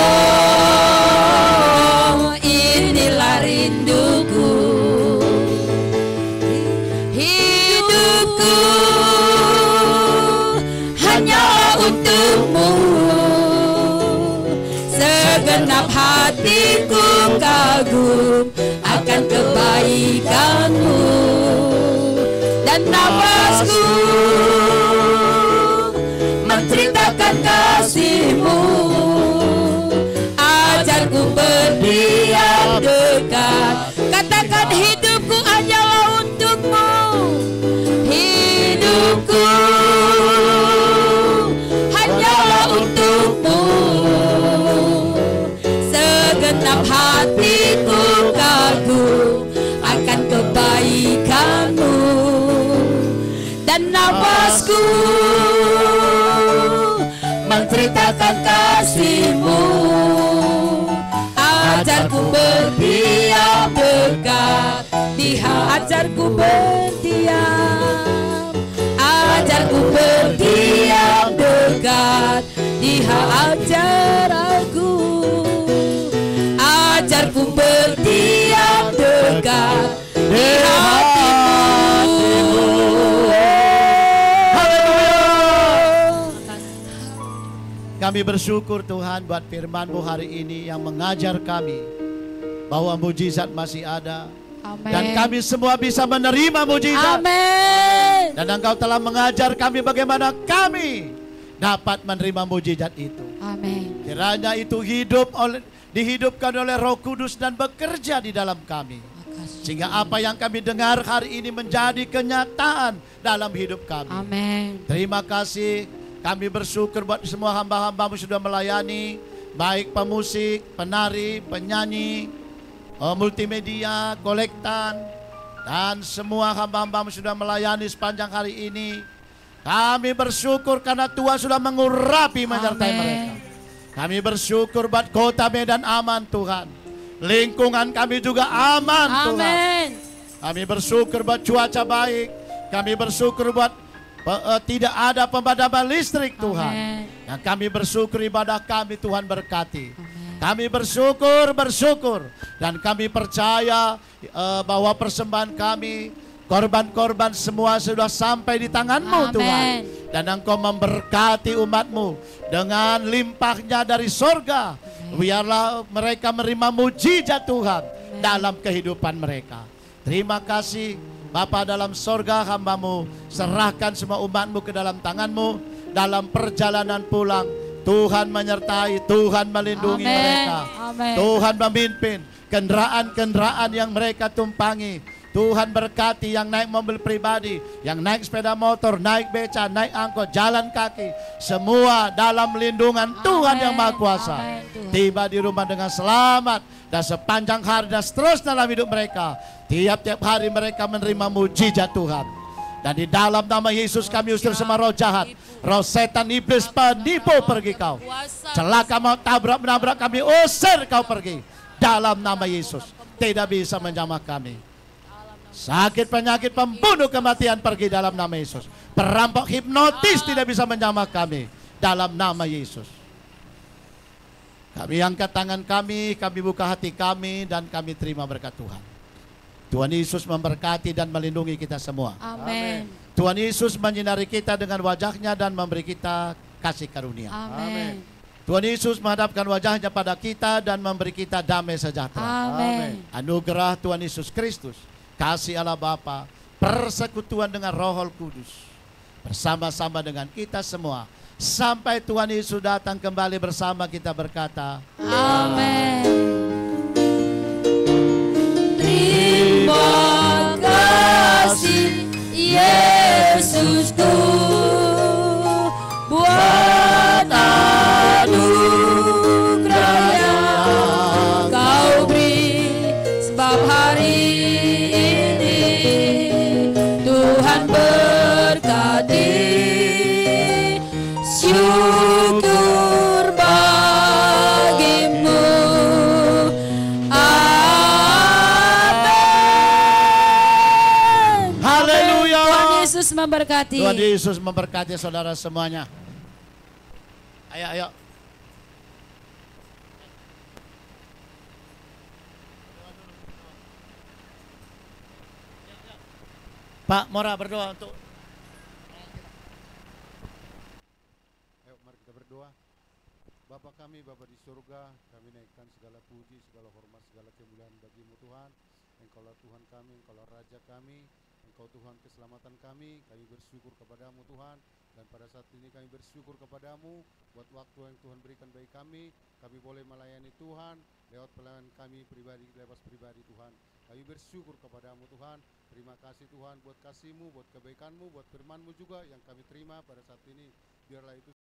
inilah rinduku. Untuk-Mu. Segenap hatiku kagum akan kebaikan-Mu. Dan nafasku menceritakan kasih-Mu. Ajarku berdiam dekat. Katakan hidupku hanyalah untuk-Mu. Hidupku untuk-Mu. Segenap hatiku kagum akan kebaikan-Mu. Dan nafasku menceritakan kasih-Mu. Ajarku berdiam dekat di ajarku berdiam. Ajarku berdiam dekat di ajar aku. Ajarku berdiam dekat di hati-Mu. kami bersyukur Tuhan buat firman-Mu hari ini yang mengajar kami bahwa mujizat masih ada. Amen. Dan kami semua bisa menerima mujizat. Amin. Dan Engkau telah mengajar kami bagaimana kami dapat menerima mujizat itu. Amin. Kiranya itu dihidupkan oleh Roh Kudus dan bekerja di dalam kami. Sehingga apa yang kami dengar hari ini menjadi kenyataan dalam hidup kami. Amin. Terima kasih. Kami bersyukur buat semua hamba-hamba-Mu sudah melayani. Baik pemusik, penari, penyanyi, multimedia, kolektan, dan semua hamba-hamba-Mu sudah melayani sepanjang hari ini. Kami bersyukur karena Tuhan sudah mengurapi menyertai mereka. Kami bersyukur buat kota Medan aman Tuhan. Lingkungan kami juga aman Tuhan. Amin. Kami bersyukur buat cuaca baik. Kami bersyukur buat tidak ada pemadaman listrik Tuhan. Amin. Dan kami bersyukur ibadah kami Tuhan berkati. Amin. Kami bersyukur. Dan kami percaya bahwa persembahan kami, korban-korban semua sudah sampai di tangan-Mu Tuhan. Dan Engkau memberkati umat-Mu dengan limpahnya dari sorga. Biarlah mereka menerima mujizat Tuhan dalam kehidupan mereka. Terima kasih Bapa dalam sorga, hamba-Mu serahkan semua umat-Mu ke dalam tangan-Mu. Dalam perjalanan pulang Tuhan menyertai, Tuhan melindungi mereka. Tuhan memimpin kendaraan-kendaraan yang mereka tumpangi. Tuhan berkati yang naik mobil pribadi, yang naik sepeda motor, naik beca, naik angkot, jalan kaki. Semua dalam lindungan Tuhan yang Maha Kuasa. Tiba di rumah dengan selamat. Dan sepanjang hari dan seterusnya dalam hidup mereka. Tiap-tiap hari mereka menerima mujizat Tuhan. Dan di dalam nama Yesus kami usir semua roh jahat. Roh setan, iblis, penipu, pergi kau. Celaka mau tabrak menabrak kami, usir kau pergi. Dalam nama Yesus. Tidak bisa menjamah kami. Sakit, penyakit, pembunuh, kematian pergi dalam nama Yesus. Perampok, hipnotis tidak bisa menjamah kami. Dalam nama Yesus. Kami angkat tangan kami buka hati kami, dan kami terima berkat Tuhan. Tuhan Yesus memberkati dan melindungi kita semua. Amin. Tuhan Yesus menyinari kita dengan wajahnya dan memberi kita kasih karunia. Amin. Tuhan Yesus menghadapkan wajahnya pada kita dan memberi kita damai sejahtera. Amin. Anugerah Tuhan Yesus Kristus, kasih Allah Bapa, persekutuan dengan Roh Kudus, bersama-sama dengan kita semua. Sampai Tuhan Yesus datang kembali bersama kita berkata, Amin. Terima kasih Yesusku buat anugerah yang Kau beri, sebab hari ini Tuhan berkati. Syukur bagimu. Amin. Haleluya. Tuhan Yesus memberkati. Tuhan Yesus memberkati saudara semuanya. Ayo. Pak Mora berdoa untuk. Bapa kami, Bapa di surga, kami naikkan segala puji, segala hormat, segala kemuliaan bagi-Mu Tuhan. Engkaulah Tuhan kami, Engkaulah Raja kami, Engkau Tuhan keselamatan kami. Kami bersyukur kepada-Mu Tuhan. Dan pada saat ini kami bersyukur kepada-Mu buat waktu yang Tuhan berikan bagi kami. Kami boleh melayani Tuhan lewat pelayanan kami pribadi, lewat pribadi Tuhan. Kami bersyukur kepada-Mu Tuhan. Terima kasih Tuhan buat kasih-Mu, buat kebaikan-Mu, buat firman-Mu juga yang kami terima pada saat ini. Biarlah itu